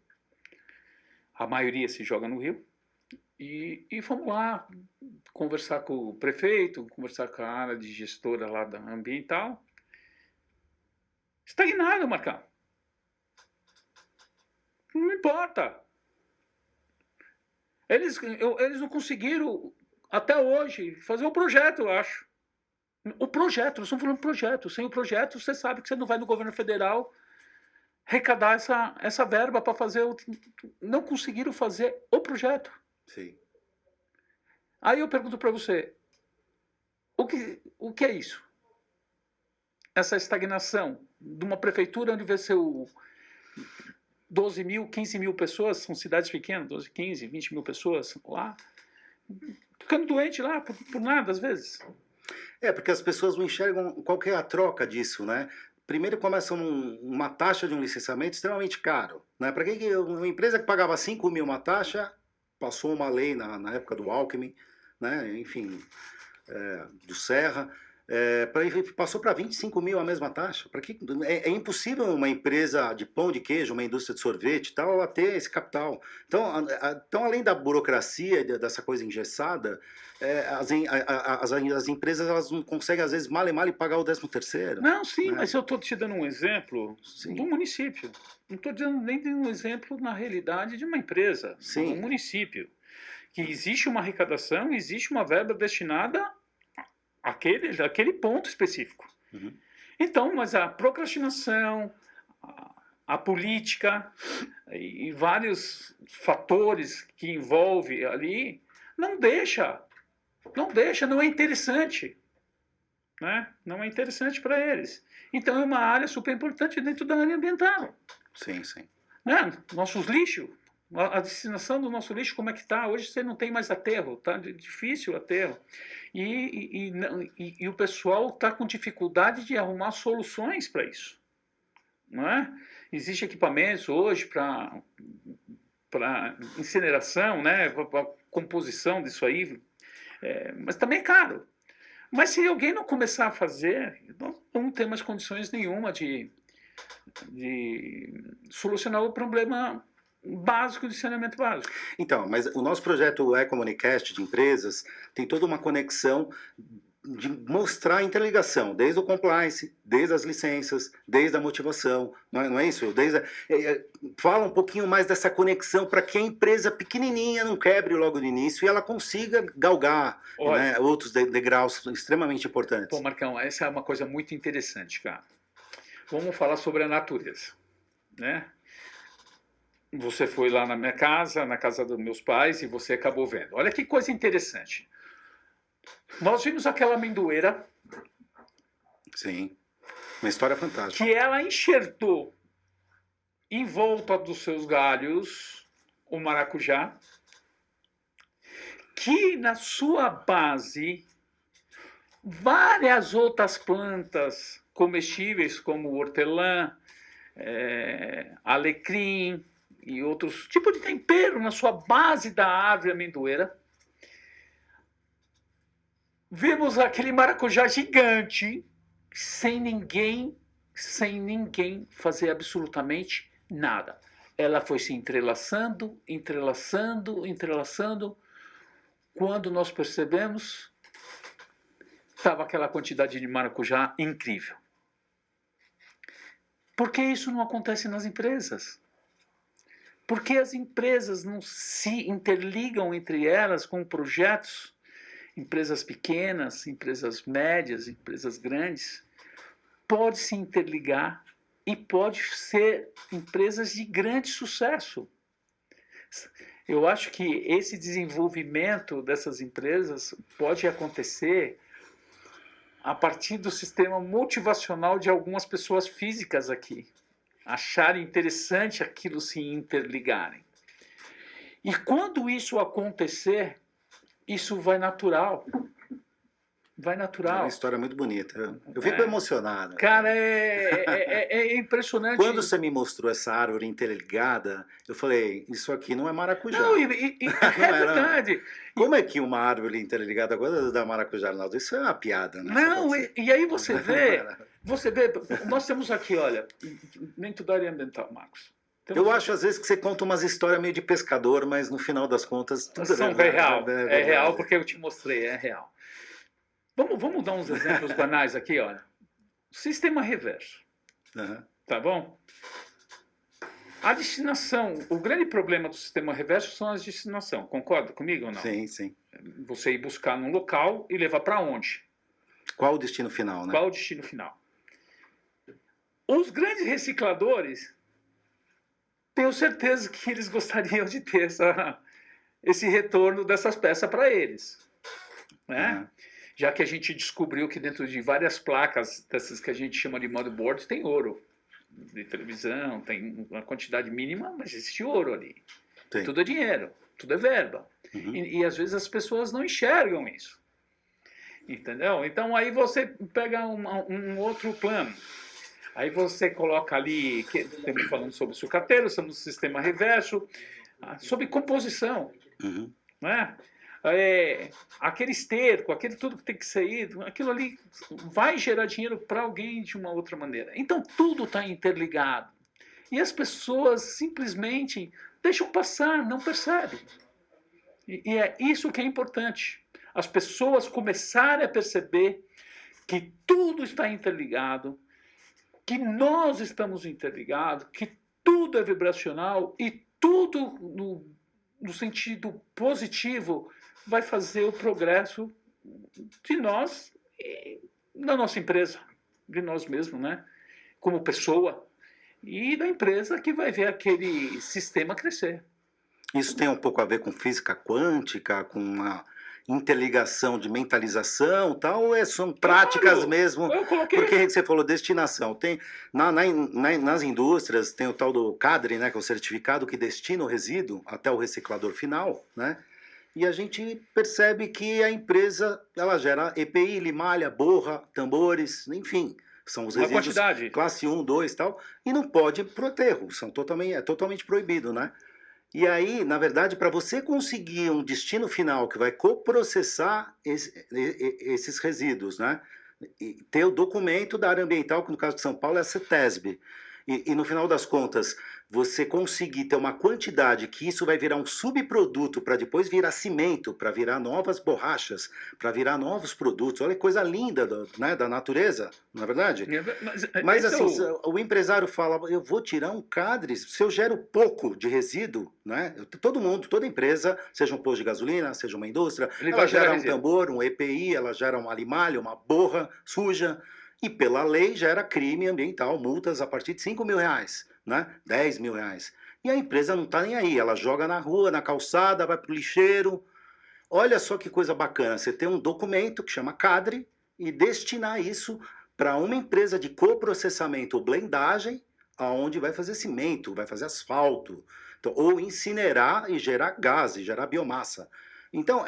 a maioria se joga no rio. E fomos lá conversar com o prefeito, conversar com a área de gestora lá da ambiental. Estagnado, Marcão. Não importa. Eles não conseguiram, até hoje, fazer um projeto, eu acho. O projeto, nós estamos falando de projeto. Sem o projeto, você sabe que você não vai no governo federal arrecadar essa verba para fazer... Não conseguiram fazer o projeto. Sim. Aí eu pergunto para você, o que é isso? Essa estagnação de uma prefeitura onde vai ser 12 mil, 15 mil pessoas, são cidades pequenas, 12, 15, 20 mil pessoas lá, ficando doente lá por nada, às vezes. Porque as pessoas não enxergam qual que é a troca disso, né? Primeiro começa uma taxa de um licenciamento extremamente caro, né? Para que uma empresa que pagava 5 mil uma taxa, passou uma lei na época do Alckmin, né? Enfim, do Serra, passou para 25 mil a mesma taxa. É impossível uma empresa de pão de queijo, uma indústria de sorvete e tal, ela ter esse capital. Então, além da burocracia, dessa coisa engessada, as empresas elas não conseguem, às vezes, mal e pagar o 13º. Não, sim, né? mas eu estou te dando um exemplo do município. Não estou dando nem um exemplo na realidade de uma empresa, de um município. Que existe uma arrecadação, existe uma verba destinada àquele ponto específico. Uhum. Então, mas a procrastinação, a política e vários fatores que envolve ali, não é interessante. Né? Não é interessante para eles. Então é uma área super importante dentro da área ambiental. Sim, sim. Né? Nossos lixos, a destinação do nosso lixo, como é que está? Hoje você não tem mais aterro, está difícil o aterro. E o pessoal está com dificuldade de arrumar soluções para isso. Não é? Existem equipamentos hoje para incineração, né? Para composição disso aí, mas também é caro. Mas se alguém não começar a fazer, não tem mais condições nenhuma de solucionar o problema básico de saneamento básico. Então, mas o nosso projeto Ecomunicast de empresas tem toda uma conexão de mostrar a interligação, desde o compliance, desde as licenças, desde a motivação, não é isso? Fala um pouquinho mais dessa conexão para que a empresa pequenininha não quebre logo no início e ela consiga galgar, né, outros degraus extremamente importantes. Pô, Marcão, essa é uma coisa muito interessante, cara. Vamos falar sobre a natureza, né? Você foi lá na minha casa, na casa dos meus pais, e você acabou vendo. Olha que coisa interessante. Nós vimos aquela amendoeira. Sim, uma história fantástica. Que ela enxertou em volta dos seus galhos o maracujá, que na sua base várias outras plantas comestíveis, como hortelã, alecrim e outros tipos de tempero na sua base da árvore amendoeira. Vimos aquele maracujá gigante, sem ninguém fazer absolutamente nada. Ela foi se entrelaçando. Quando nós percebemos, estava aquela quantidade de maracujá incrível. Por que isso não acontece nas empresas? Por que as empresas não se interligam entre elas com projetos? Empresas pequenas, empresas médias, empresas grandes, pode se interligar e pode ser empresas de grande sucesso. Eu acho que esse desenvolvimento dessas empresas pode acontecer a partir do sistema motivacional de algumas pessoas físicas aqui, acharem interessante aquilo se interligarem. E quando isso acontecer, isso vai natural. Vai natural. É uma história muito bonita. Eu fico emocionado. Cara, é impressionante. Quando você me mostrou essa árvore interligada, eu falei, isso aqui não é maracujá. Não, é verdade. Como é que uma árvore interligada agora dá maracujá, Arnaldo? Isso é uma piada, né? Não, e aí você vê, nós temos aqui, olha, dentro da área ambiental, Marcos. Eu acho, às vezes, que você conta umas histórias meio de pescador, mas no final das contas... É real, porque eu te mostrei, é real. Vamos dar uns exemplos banais aqui, olha. Sistema reverso. Uhum. Tá bom? A destinação, o grande problema do sistema reverso são as destinações. Concorda comigo ou não? Sim, sim. Você ir buscar num local e levar para onde? Qual o destino final, né? Qual o destino final? Os grandes recicladores, tenho certeza que eles gostariam de ter esse retorno dessas peças para eles. né? Uhum. Já que a gente descobriu que dentro de várias placas, dessas que a gente chama de motherboard, tem ouro. De televisão, tem uma quantidade mínima, mas existe ouro ali. Sim. Tudo é dinheiro, tudo é verba. Uhum. E às vezes as pessoas não enxergam isso. Entendeu? Então aí você pega um outro plano. Aí você coloca ali, estamos falando sobre sucateiro, estamos no sistema reverso, sobre composição. Uhum. Né? Aquele esterco, aquele tudo que tem que sair, aquilo ali vai gerar dinheiro para alguém de uma outra maneira. Então tudo está interligado. E as pessoas simplesmente deixam passar, não percebem. E é isso que é importante. As pessoas começarem a perceber que tudo está interligado, que nós estamos interligados, que tudo é vibracional e tudo no sentido positivo vai fazer o progresso de nós e da nossa empresa, de nós mesmos, né? Como pessoa, e da empresa que vai ver aquele sistema crescer. Isso tem um pouco a ver com física quântica, com uma interligação de mentalização e tal, ou são práticas Claro, mesmo? eu coloquei. Porque você falou destinação. Tem, nas indústrias tem o tal do CADRE, né, que é o certificado que destina o resíduo até o reciclador final, né? E a gente percebe que a empresa ela gera EPI, limalha, borra, tambores, enfim, são os Uma resíduos quantidade. classe 1, 2 e tal, e não pode ir pro aterro, é totalmente proibido, né? E aí, na verdade, para você conseguir um destino final que vai coprocessar esses resíduos, né? E ter o documento da área ambiental, que no caso de São Paulo é a CETESB. E no final das contas, você conseguir ter uma quantidade que isso vai virar um subproduto para depois virar cimento, para virar novas borrachas, para virar novos produtos. Olha que coisa linda né, da natureza, não é verdade? Mas assim, o empresário fala, eu vou tirar um CADRE, se eu gero pouco de resíduo, né? Todo mundo, toda empresa, seja um posto de gasolina, seja uma indústria, ela gera um tambor, um EPI, ela gera uma limalha, uma borra suja, e pela lei gera crime ambiental, multas a partir de R$ 5.000, né? R$ 10.000. E a empresa não está nem aí, ela joga na rua, na calçada, vai para o lixeiro. Olha só que coisa bacana, você tem um documento que chama CADRE e destinar isso para uma empresa de coprocessamento ou blendagem, aonde vai fazer cimento, vai fazer asfalto, então, ou incinerar e gerar gás, e gerar biomassa. Então,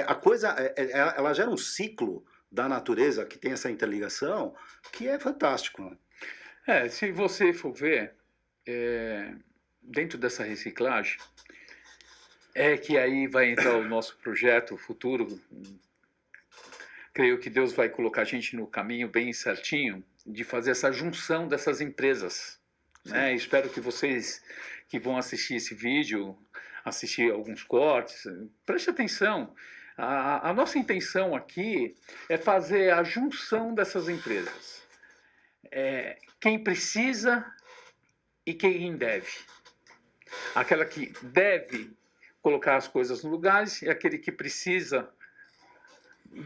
a coisa, ela gera um ciclo da natureza que tem essa interligação que é fantástico. Né? Se você for ver, dentro dessa reciclagem, é que aí vai entrar o nosso projeto futuro. Creio que Deus vai colocar a gente no caminho bem certinho de fazer essa junção dessas empresas. Né? Espero que vocês que vão assistir esse vídeo, assistir alguns cortes, preste atenção. A nossa intenção aqui é fazer a junção dessas empresas. Quem precisa e quem deve. Aquela que deve colocar as coisas no lugar e aquele que precisa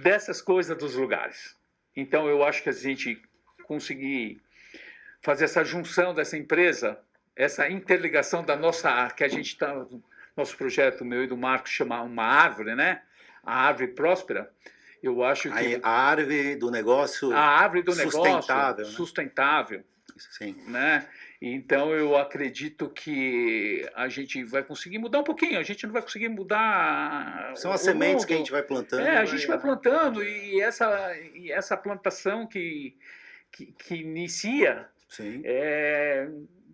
dessas coisas dos lugares. Então eu acho que a gente conseguir fazer essa junção dessa empresa, essa interligação da nossa, que a gente está, nosso projeto meu e do Marcos chama uma árvore, né? A árvore próspera. Eu acho que a árvore do negócio, a árvore do sustentável, negócio sustentável, sim. Né? Então eu acredito que a gente vai conseguir mudar um pouquinho. A gente não vai conseguir mudar. São as sementes que a gente vai plantando. A gente vai plantando e essa plantação que inicia, sim.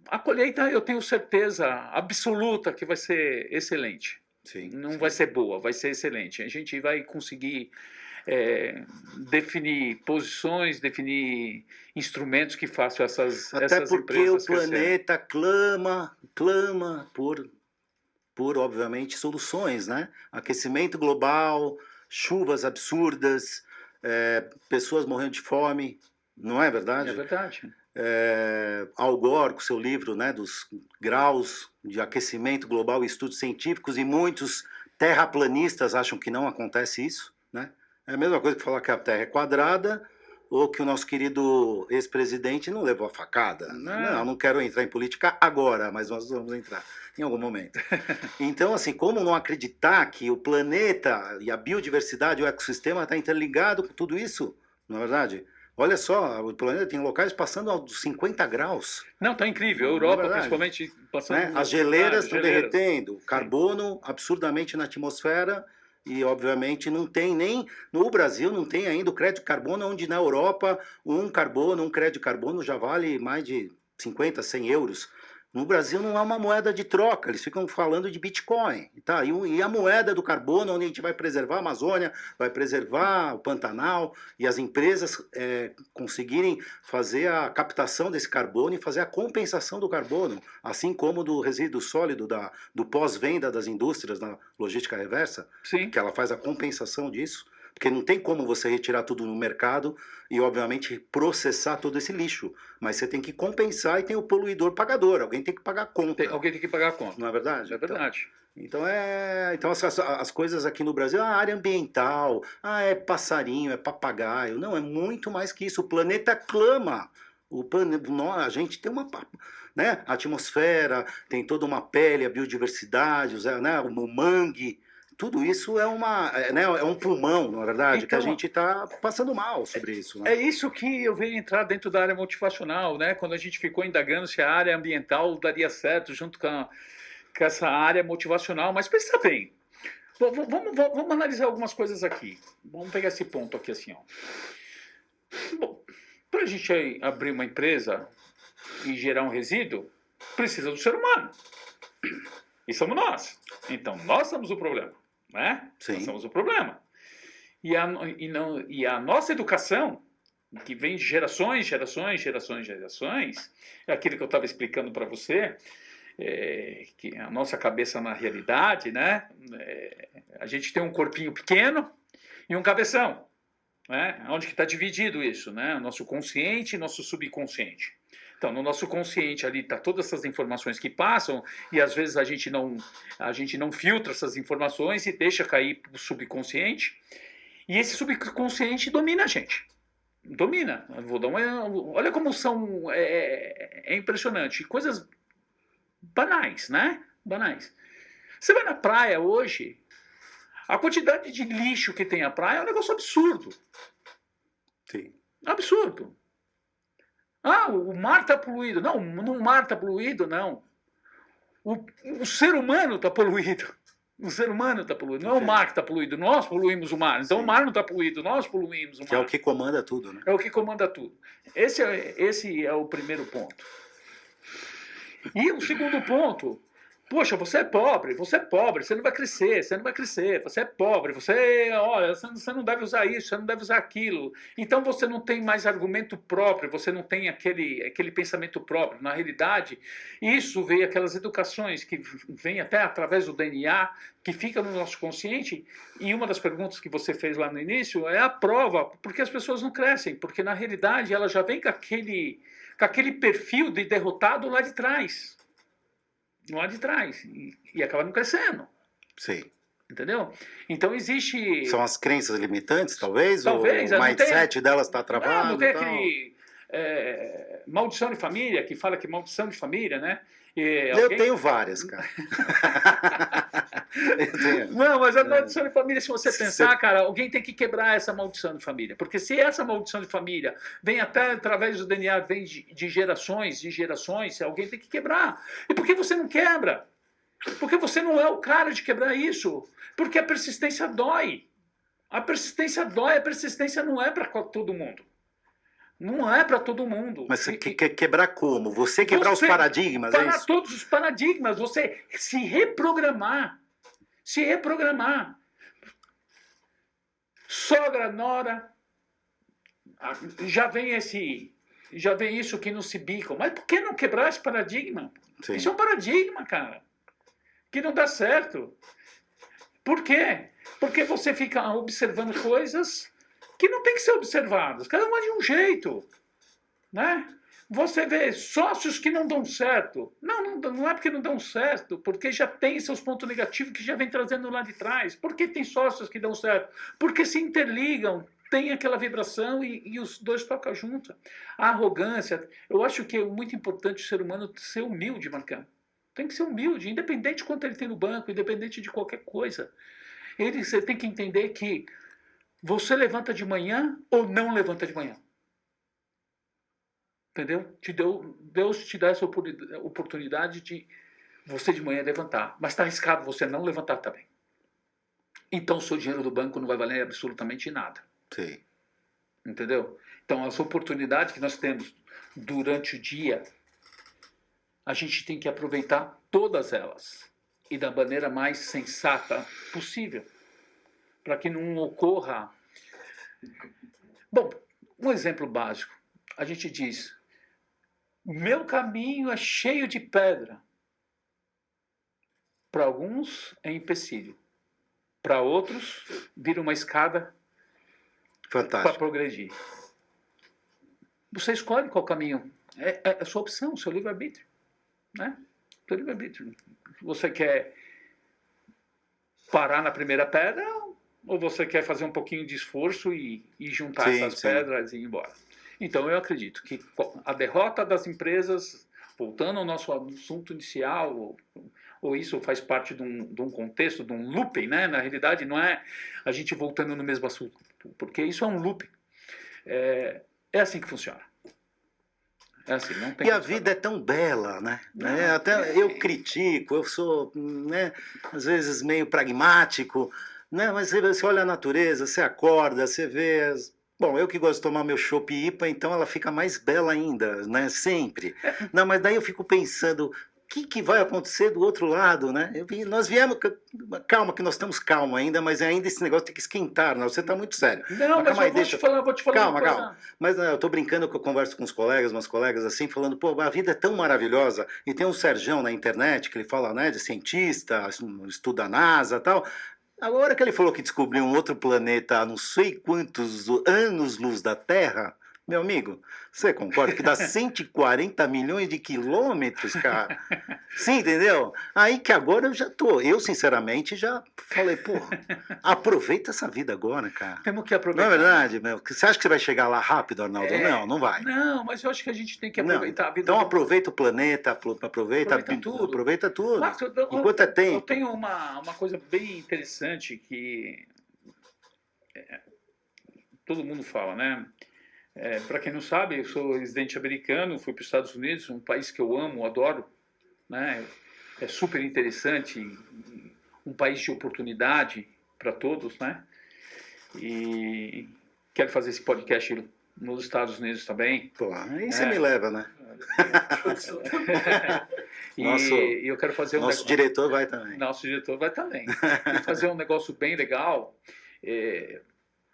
A colheita eu tenho certeza absoluta que vai ser excelente. Sim, não vai ser boa, vai ser excelente. A gente vai conseguir definir posições, definir instrumentos que façam essas empresas até porque o planeta crescerem. clama por obviamente soluções, né? Aquecimento global, chuvas absurdas, pessoas morrendo de fome, não é verdade? É verdade. Al Gore, com seu livro, né, dos graus de aquecimento global e estudos científicos, e muitos terraplanistas acham que não acontece isso, né? É a mesma coisa que falar que a Terra é quadrada ou que o nosso querido ex-presidente não levou a facada. Não quero entrar em política agora, mas nós vamos entrar em algum momento. Então, assim, como não acreditar que o planeta e a biodiversidade, o ecossistema está interligado com tudo isso, não é verdade? Olha só, o planeta tem locais passando aos 50 graus. Não, tá incrível. A Europa, principalmente, passando... Né? As geleiras estão derretendo, carbono absurdamente na atmosfera, e obviamente não tem nem... No Brasil não tem ainda o crédito de carbono, onde na Europa um crédito de carbono já vale mais de 50, 100 euros. No Brasil não há uma moeda de troca, eles ficam falando de Bitcoin. Tá? E a moeda do carbono, onde a gente vai preservar a Amazônia, vai preservar o Pantanal, e as empresas conseguirem fazer a captação desse carbono e fazer a compensação do carbono, assim como do resíduo sólido, do pós-venda das indústrias na logística reversa, Sim. Que ela faz a compensação disso. Porque não tem como você retirar tudo no mercado e, obviamente, processar todo esse lixo. Mas você tem que compensar e tem o poluidor pagador. Alguém tem que pagar a conta. Alguém tem que pagar a conta. Não é verdade? É verdade. Então as coisas aqui no Brasil, a área ambiental, é passarinho, é papagaio. Não, é muito mais que isso. O planeta clama. A gente tem uma... Né? A atmosfera, tem toda uma pele, a biodiversidade, né? O mangue... Tudo isso é um pulmão, na verdade, então, que a gente está passando mal sobre isso. Né? É isso que eu venho entrar dentro da área motivacional, né? Quando a gente ficou indagando se a área ambiental daria certo junto com essa área motivacional. Mas pensa bem, vamos analisar algumas coisas aqui. Vamos pegar esse ponto aqui assim. Bom, para a gente abrir uma empresa e gerar um resíduo, precisa do ser humano. E somos nós. Então, nós somos o problema. Né? Nós somos o problema. E a nossa educação, que vem de gerações, é aquilo que eu estava explicando para você, que a nossa cabeça na realidade, né? A gente tem um corpinho pequeno e um cabeção. Né? Onde que está dividido isso? Né? Nosso consciente e nosso subconsciente. Então, no nosso consciente ali está todas essas informações que passam e às vezes a gente não filtra essas informações e deixa cair para o subconsciente. E esse subconsciente domina a gente. Domina. Olha como são... É impressionante. Coisas banais, né? Banais. Você vai na praia hoje, a quantidade de lixo que tem a praia é um negócio absurdo. Sim. Absurdo. O mar está poluído. Não, o mar está poluído, não. O ser humano está poluído. O ser humano está poluído. Não é o mar que está poluído. Nós poluímos o mar. Então o mar não está poluído. Nós poluímos o mar. Que é o que comanda tudo, né? É o que comanda tudo. Esse é o primeiro ponto. E o segundo ponto... Poxa, você é pobre, você não vai crescer, você é pobre, você não deve usar isso, você não deve usar aquilo. Então você não tem mais argumento próprio, você não tem aquele pensamento próprio. Na realidade, isso veio aquelas educações que vêm até através do DNA, que fica no nosso consciente, e uma das perguntas que você fez lá no início é a prova, porque as pessoas não crescem, porque na realidade ela já vem com aquele perfil de derrotado lá de trás. Lá de trás, e acaba não crescendo. Sim. Entendeu? Então existe... São as crenças limitantes, talvez? Talvez. O mindset delas está travado? Não tem aquele... maldição de família, que fala que maldição de família, né? Eu tenho várias, cara. Não, mas a maldição de família, se você pensar, cara, alguém tem que quebrar essa maldição de família. Porque se essa maldição de família vem até através do DNA, vem de gerações, alguém tem que quebrar. E por que você não quebra? Porque você não é o cara de quebrar isso. Porque a persistência dói. A persistência dói, a persistência não é para todo mundo. Não é para todo mundo. Mas você quer quebrar como? Você quebrar os paradigmas, é isso? Todos os paradigmas, você se reprogramar. Se reprogramar. Sogra, nora, já vem isso que não se bicam. Mas por que não quebrar esse paradigma? Sim. Isso é um paradigma, cara, que não dá certo. Por quê? Porque você fica observando coisas que não tem que ser observadas, cada uma de um jeito, né? Você vê sócios que não dão certo. Não é porque não dão certo, porque já tem seus pontos negativos que já vem trazendo lá de trás. Por que tem sócios que dão certo? Porque se interligam, tem aquela vibração e os dois tocam junto. A arrogância, eu acho que é muito importante o ser humano ser humilde, Marcão. Tem que ser humilde, independente de quanto ele tem no banco, independente de qualquer coisa. Você tem que entender que você levanta de manhã ou não levanta de manhã. Entendeu? Deus te dá essa oportunidade de você de manhã levantar. Mas está arriscado você não levantar também. Então o seu dinheiro do banco não vai valer absolutamente nada. Sim. Entendeu? Então as oportunidades que nós temos durante o dia, a gente tem que aproveitar todas elas. E da maneira mais sensata possível. Para que não ocorra... Bom, um exemplo básico. A gente diz, meu caminho é cheio de pedra. Para alguns é empecilho. Para outros, vira uma escada para progredir. Você escolhe qual caminho. É a sua opção, o seu livre-arbítrio. Né? Seu livre-arbítrio. Você quer parar na primeira pedra ou você quer fazer um pouquinho de esforço e juntar essas pedras e ir embora? Então eu acredito que a derrota das empresas, voltando ao nosso assunto inicial, ou isso faz parte de um contexto, de um looping, né? Na realidade não é a gente voltando no mesmo assunto, porque isso é um looping. É assim que funciona. É assim, não tem e a vida é tão bela, né? Até eu critico, eu sou, né, às vezes meio pragmático, né? Mas você olha a natureza, você acorda, você vê... Bom, eu que gosto de tomar meu chopp IPA, então ela fica mais bela ainda, né? Sempre. Não, mas daí eu fico pensando, o que vai acontecer do outro lado, né? Nós viemos... Calma, que nós estamos calmos ainda, mas ainda esse negócio tem que esquentar, né? Você está muito sério. Não, mas eu vou te falar calma, uma coisa. Calma. Mas eu estou brincando que eu converso com umas colegas assim, falando, pô, a vida é tão maravilhosa. E tem um Serjão na internet, que ele fala, né, de cientista, estuda a NASA e tal... Agora que ele falou que descobriu um outro planeta a não sei quantos anos-luz da Terra, meu amigo, você concorda que dá 140 milhões de quilômetros, cara? Sim, entendeu? Aí que agora eu sinceramente já falei, pô, aproveita essa vida agora, cara. Temos que aproveitar. Não é verdade, meu? Você acha que você vai chegar lá rápido, Arnaldo? Não vai. Não, mas eu acho que a gente tem que aproveitar a vida. Então aproveita o planeta, aproveita tudo. Aproveita tudo. Mas Enquanto é tempo. Eu tenho uma coisa bem interessante que todo mundo fala, né? Para quem não sabe, eu sou residente americano, fui para os Estados Unidos, um país que eu amo, adoro, né? É super interessante, um país de oportunidade para todos, né? E quero fazer esse podcast nos Estados Unidos também. Pô, aí você me leva, né? E eu quero fazer nosso diretor vai também. Nosso diretor vai também. E fazer um negócio bem legal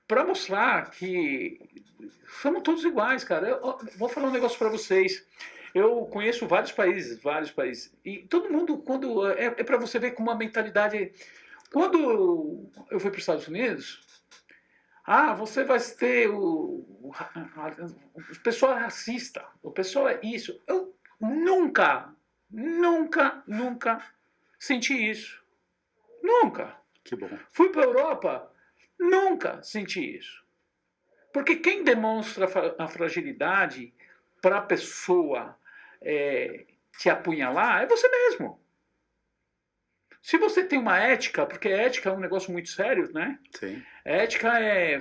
para mostrar que somos todos iguais, cara. Eu vou falar um negócio para vocês. Eu conheço vários países. E todo mundo, quando para você ver com uma mentalidade... Quando eu fui para os Estados Unidos... você vai ter o pessoal é racista, o pessoal é isso. Eu nunca senti isso. Nunca. Que bom. Fui para a Europa, nunca senti isso. Porque quem demonstra a fragilidade para a pessoa te apunhalar é você mesmo. Se você tem uma ética, porque ética é um negócio muito sério, né? Sim. Ética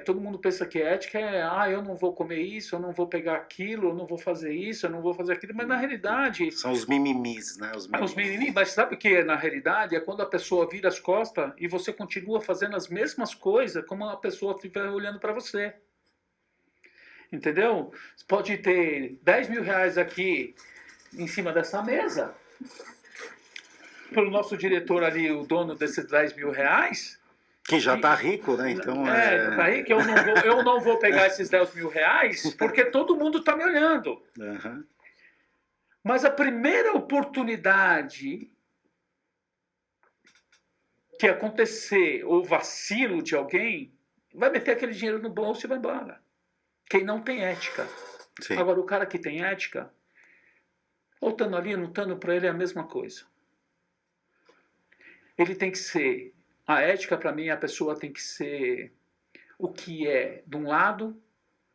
todo mundo pensa que ética eu não vou comer isso, eu não vou pegar aquilo, eu não vou fazer isso, eu não vou fazer aquilo, mas na realidade... São os mimimis, né? Os mimimis, mas sabe o que na realidade? É quando a pessoa vira as costas e você continua fazendo as mesmas coisas como a pessoa estiver olhando para você. Entendeu? Você pode ter 10 mil reais aqui em cima dessa mesa... Pelo nosso diretor ali, o dono desses 10 mil reais... Que já está rico, né? Então, tá rico, eu não vou pegar esses 10 mil reais porque todo mundo está me olhando. Uhum. Mas a primeira oportunidade que acontecer, ou vacilo de alguém, vai meter aquele dinheiro no bolso e vai embora. Quem não tem ética. Sim. Agora, o cara que tem ética, ou estando ali, não estando, para ele é a mesma coisa. Ele tem que ser... A ética, para mim, a pessoa tem que ser o que é de um lado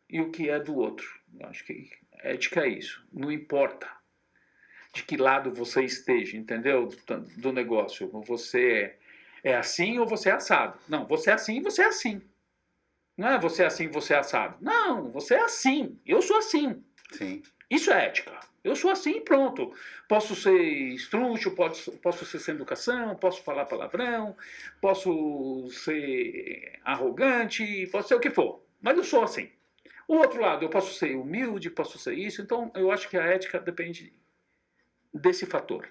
e o que é do outro. Eu acho que ética é isso. Não importa de que lado você esteja, entendeu? Do negócio. Você é assim ou você é assado. Não, você é assim e você é assim. Não é você é assim e você é assado. Não, você é assim. Eu sou assim. Sim. Isso é ética. Eu sou assim e pronto. Posso ser estrúxo, posso ser sem educação, posso falar palavrão, posso ser arrogante, posso ser o que for. Mas eu sou assim. O outro lado, eu posso ser humilde, posso ser isso. Então, eu acho que a ética depende desse fator.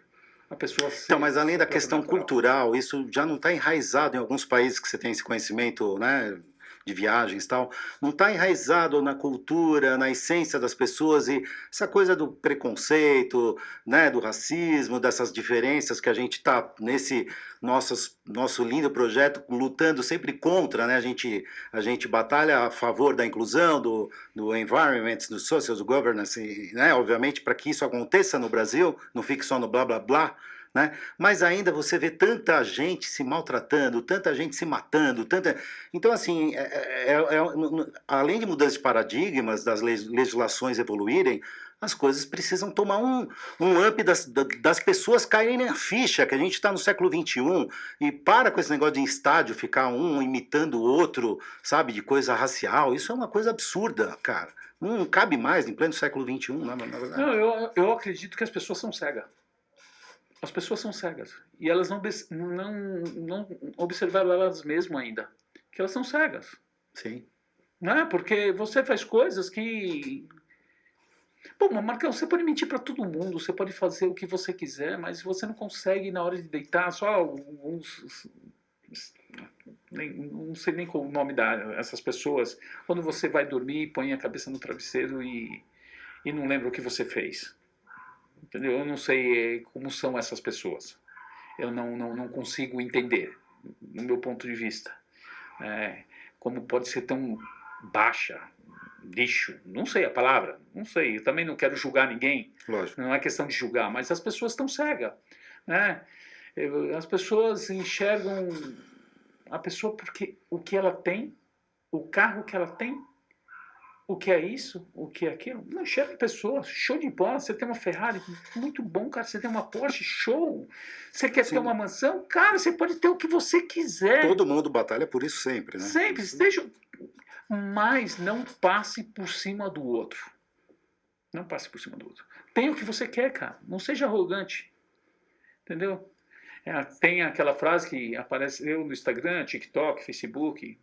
A pessoa ser Então, mas além da completamente questão natural. cultural, isso já não está enraizado em alguns países que você tem esse conhecimento, né, de viagens e tal, não está enraizado na cultura, na essência das pessoas e essa coisa do preconceito, né, do racismo, dessas diferenças que a gente está nesse nosso lindo projeto lutando sempre contra, né, a gente batalha a favor da inclusão, do environment, do social, do governance, né, obviamente para que isso aconteça no Brasil, não fique só no blá blá blá, né? Mas ainda você vê tanta gente se maltratando, tanta gente se matando, tanta. Então, assim, além de mudança de paradigmas, das legislações evoluírem, as coisas precisam tomar um up das pessoas caírem na ficha, que a gente está no século XXI, e para com esse negócio de estádio ficar um imitando o outro, sabe, de coisa racial. Isso é uma coisa absurda, cara. Não cabe mais em pleno século XXI, na verdade. Não, eu acredito que as pessoas são cegas. As pessoas são cegas. E elas não observaram elas mesmas ainda. Que elas são cegas. Sim. Né? Porque você faz coisas que. Pô, mas Marcão, você pode mentir para todo mundo, você pode fazer o que você quiser, mas você não consegue, na hora de deitar, só alguns. Não sei nem qual o nome dessas pessoas. Quando você vai dormir, põe a cabeça no travesseiro e não lembra o que você fez. Entendeu? Eu não sei como são essas pessoas. Eu não consigo entender, no meu ponto de vista. Como pode ser tão baixa, lixo, não sei a palavra, não sei. Eu também não quero julgar ninguém, Lógico. não é questão de julgar, mas as pessoas estão cegas. Né? As pessoas enxergam a pessoa porque o que ela tem, o carro que ela tem, o que é isso, o que é aquilo. Não enxerga a pessoa, show de bola. Você tem uma Ferrari, muito bom, cara. Você tem uma Porsche, show. Você quer ter uma mansão, cara, você pode ter o que você quiser. Todo mundo batalha por isso sempre, né? Sempre, deixa. Mas não passe por cima do outro. Não passe por cima do outro. Tenha o que você quer, cara. Não seja arrogante. Entendeu? Tem aquela frase que apareceu no Instagram, TikTok, Facebook,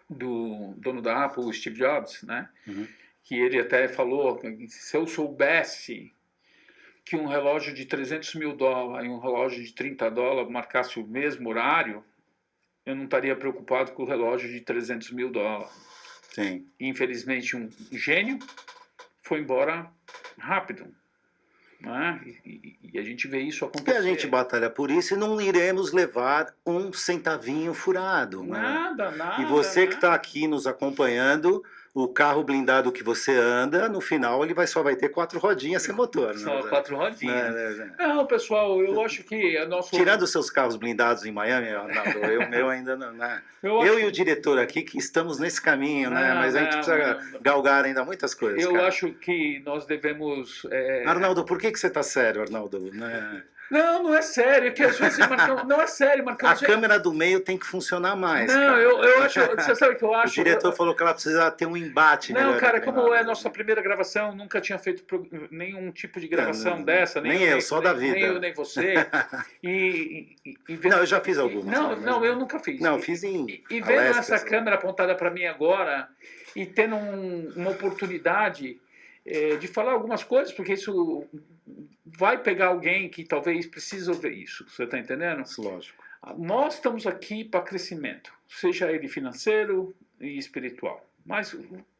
do dono da Apple, Steve Jobs, né? Uhum. Que ele até falou, se eu soubesse que um relógio de $300 mil e um relógio de $30 marcasse o mesmo horário, eu não estaria preocupado com o relógio de $300 mil. Sim. Infelizmente, um gênio foi embora rápido. Né? E a gente vê isso acontecer. E a gente batalha por isso e não iremos levar um centavinho furado. Nada, né? nada. E você que está aqui nos acompanhando, o carro blindado que você anda, no final ele só vai ter 4 rodinhas sem motor. Só 4 rodinhas. Não, pessoal, eu acho que a nosso... Tirando os seus carros blindados em Miami, Arnaldo, o meu ainda não. Né? Eu e o diretor aqui que estamos nesse caminho, né? Mas a gente precisa galgar ainda muitas coisas. Eu cara. acho que nós devemos... Arnaldo, por que você está sério, Arnaldo? Né? Não é sério, que às vezes, Marcão, não é sério, Marcão. A câmera do meio tem que funcionar mais. Não, cara. eu acho, você sabe o que eu acho? O diretor falou que ela precisa ter um embate. Não, cara, como é a nossa primeira gravação, nunca tinha feito nenhum tipo de gravação dessa. Nem eu, só da vida. Nem eu, nem você. Não, eu já fiz algumas. Não, eu nunca fiz. Não, fiz em E vendo essa câmera apontada para mim agora e tendo uma oportunidade de falar algumas coisas, porque isso vai pegar alguém que talvez precise ouvir isso. Você está entendendo? Lógico. Nós estamos aqui para crescimento, seja ele financeiro e espiritual. Mas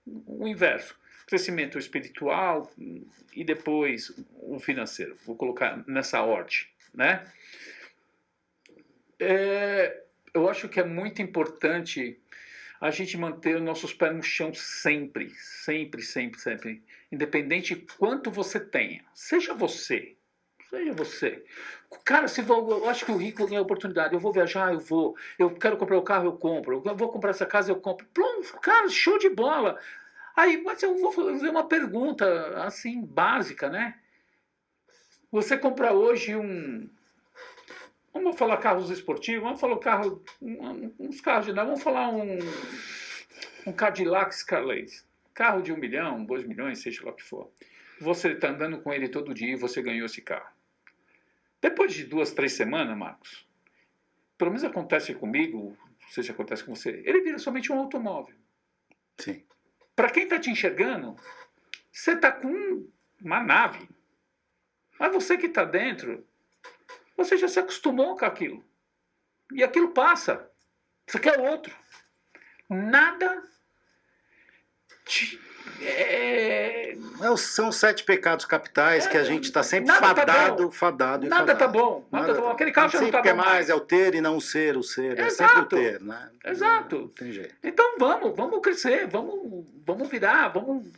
o inverso, crescimento espiritual e depois o financeiro. Vou colocar nessa ordem, né? Eu acho que é muito importante a gente manter os nossos pés no chão sempre, sempre, sempre, sempre. Independente de quanto você tenha. Seja você. Seja você. Cara, se eu acho que o rico tem a oportunidade. Eu vou viajar, eu vou. Eu quero comprar o carro, eu compro. Eu vou comprar essa casa, eu compro. Pronto, cara, show de bola. Aí, mas eu vou fazer uma pergunta, assim, básica, né? Você compra hoje um... Vamos falar carros esportivos, vamos falar uns carros de... Vamos falar um Cadillac Escalade. Carro de 1 milhão, 2 milhões, seja lá o que for. Você está andando com ele todo dia e você ganhou esse carro. Depois de 2, 3 semanas, Marcos, pelo menos acontece comigo, não sei se acontece com você, ele vira somente um automóvel. Sim. Para quem está te enxergando, você está com uma nave. Mas você que está dentro, você já se acostumou com aquilo. E aquilo passa. Você quer outro. Nada te... São 7 pecados capitais que a gente está sempre fadado. Nada tá bom. Nada tá bom. Aquele carro já não tá bom. Sempre mais é o ter e não o ser, o ser. É sempre o ter, né? Exato. Não tem jeito. Então vamos crescer, vamos virar, vamos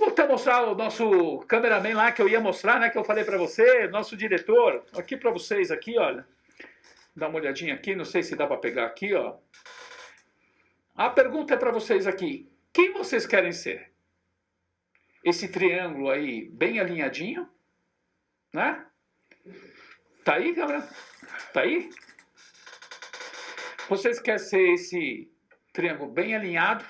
até mostrar o nosso cameraman lá que eu ia mostrar, né? Que eu falei para você, nosso diretor. Aqui para vocês, aqui, olha. Dá uma olhadinha aqui, não sei se dá para pegar aqui, ó. A pergunta é para vocês aqui. Quem vocês querem ser? Esse triângulo aí bem alinhadinho, né? Tá aí, galera? Tá aí? Vocês querem ser esse triângulo bem alinhado?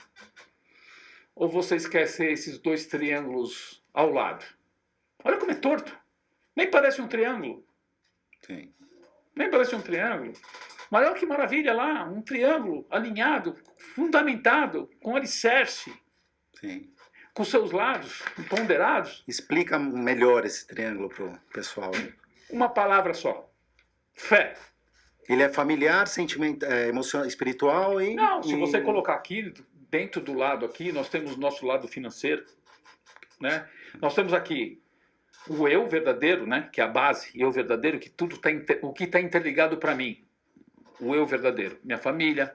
Ou vocês querem ser esses 2 triângulos ao lado? Olha como é torto. Nem parece um triângulo. Sim. Nem parece um triângulo. Mas olha que maravilha lá, um triângulo alinhado, fundamentado, com alicerce. Sim. Com seus lados ponderados. Explica melhor esse triângulo pro pessoal. Uma palavra só. Fé. Ele é familiar, sentimental, emocional, espiritual e... Não, se você colocar aqui, dentro do lado aqui, nós temos o nosso lado financeiro, né? Nós temos aqui o eu verdadeiro, né? Que é a base, eu verdadeiro, que tudo tá o que está interligado para mim. O eu verdadeiro, minha família,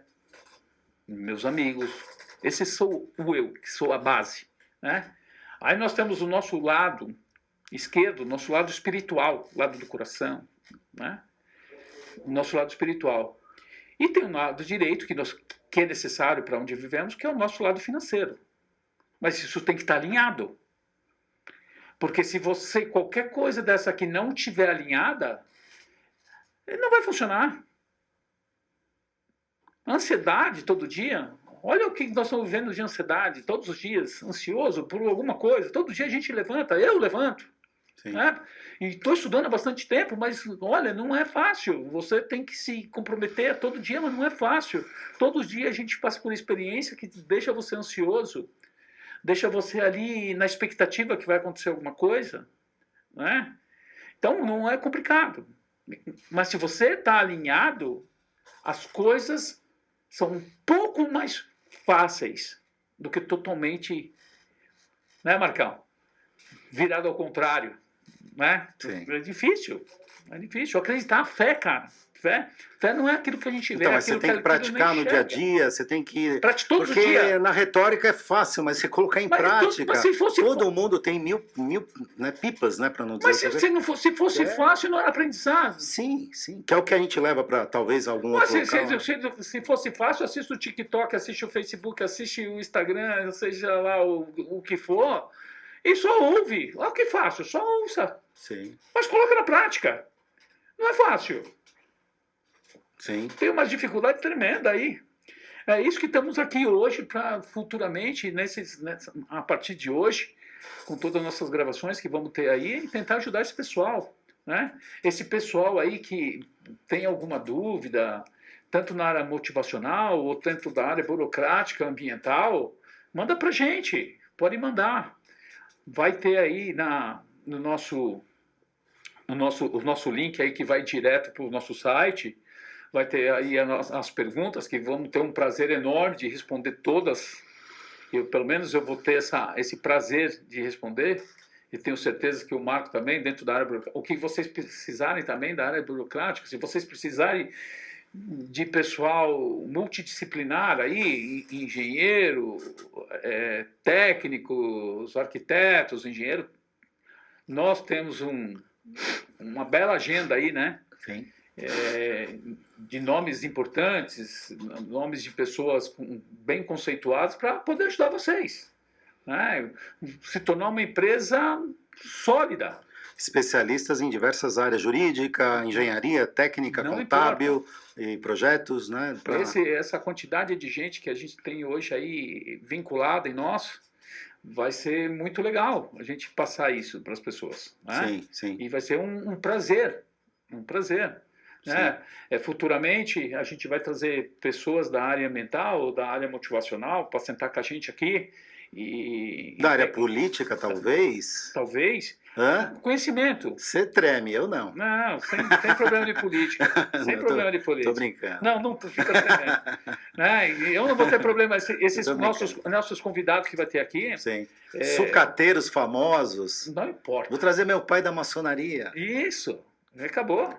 meus amigos, esse sou o eu, que sou a base, né? Aí nós temos o nosso lado esquerdo, nosso lado espiritual, lado do coração, né? O nosso lado espiritual. E tem um lado direito que é necessário para onde vivemos, que é o nosso lado financeiro. Mas isso tem que estar alinhado. Porque se qualquer coisa dessa aqui não estiver alinhada, não vai funcionar. Ansiedade todo dia. Olha o que nós estamos vivendo de ansiedade, todos os dias, ansioso por alguma coisa. Todo dia a gente levanta, eu levanto. Né? E estou estudando há bastante tempo, mas olha, não é fácil. Você tem que se comprometer todo dia, mas não é fácil. Todos os dias a gente passa por experiência que deixa você ansioso, deixa você ali na expectativa que vai acontecer alguma coisa. Né? Então não é complicado. Mas se você está alinhado, as coisas são um pouco mais fáceis do que totalmente, né, Marcão? Virado ao contrário, né? Sim. É difícil acreditar. Fé, cara. Fé não é aquilo que a gente vê. Então, mas você tem que praticar no dia a dia, você tem que... Todos os dias. Porque na retórica é fácil, mas você colocar em prática... Mas se fosse... Todo mundo tem mil né, pipas, né, para não dizer... Mas se fosse fácil, não era aprendizado. Sim, que é o que a gente leva para talvez algum outro local. Se fosse fácil, assiste o TikTok, assiste o Facebook, assiste o Instagram, seja lá o que for, e só ouve. Olha que fácil, só ouça. Sim. Mas coloca na prática. Não é fácil. Sim. Tem uma dificuldade tremenda aí. É isso que estamos aqui hoje para futuramente, a partir de hoje, com todas as nossas gravações que vamos ter aí, e tentar ajudar esse pessoal. Né? Esse pessoal aí que tem alguma dúvida, tanto na área motivacional ou tanto da área burocrática, ambiental, manda para a gente. Pode mandar. Vai ter aí o nosso link aí que vai direto para o nosso site. Vai ter aí as perguntas que vamos ter um prazer enorme de responder todas. Pelo menos eu vou ter esse prazer de responder. E tenho certeza que o Marco também, dentro da área burocrática. O que vocês precisarem também da área burocrática, se vocês precisarem de pessoal multidisciplinar aí, engenheiro, técnicos, arquitetos, engenheiro, nós temos uma bela agenda aí, né? Sim. De nomes importantes, nomes de pessoas bem conceituadas para poder ajudar vocês, né? Se tornar uma empresa sólida. Especialistas em diversas áreas, jurídica, engenharia, técnica, Não contábil e projetos, né? Essa quantidade de gente que a gente tem hoje aí vinculada em nós, vai ser muito legal a gente passar isso para as pessoas, né? Sim, sim. E vai ser um prazer, né? Futuramente a gente vai trazer pessoas da área mental, da área motivacional, para sentar com a gente aqui. Da área política, talvez? Talvez. Hã? Conhecimento. Você treme, eu não. Não, sem problema de política. Sem problema de política. Tô brincando. Não fica tremendo. Né? Eu não vou ter problema. Esses nossos convidados que vai ter aqui. Sim. Sucateiros famosos. Não importa. Vou trazer meu pai da maçonaria. Isso. Acabou.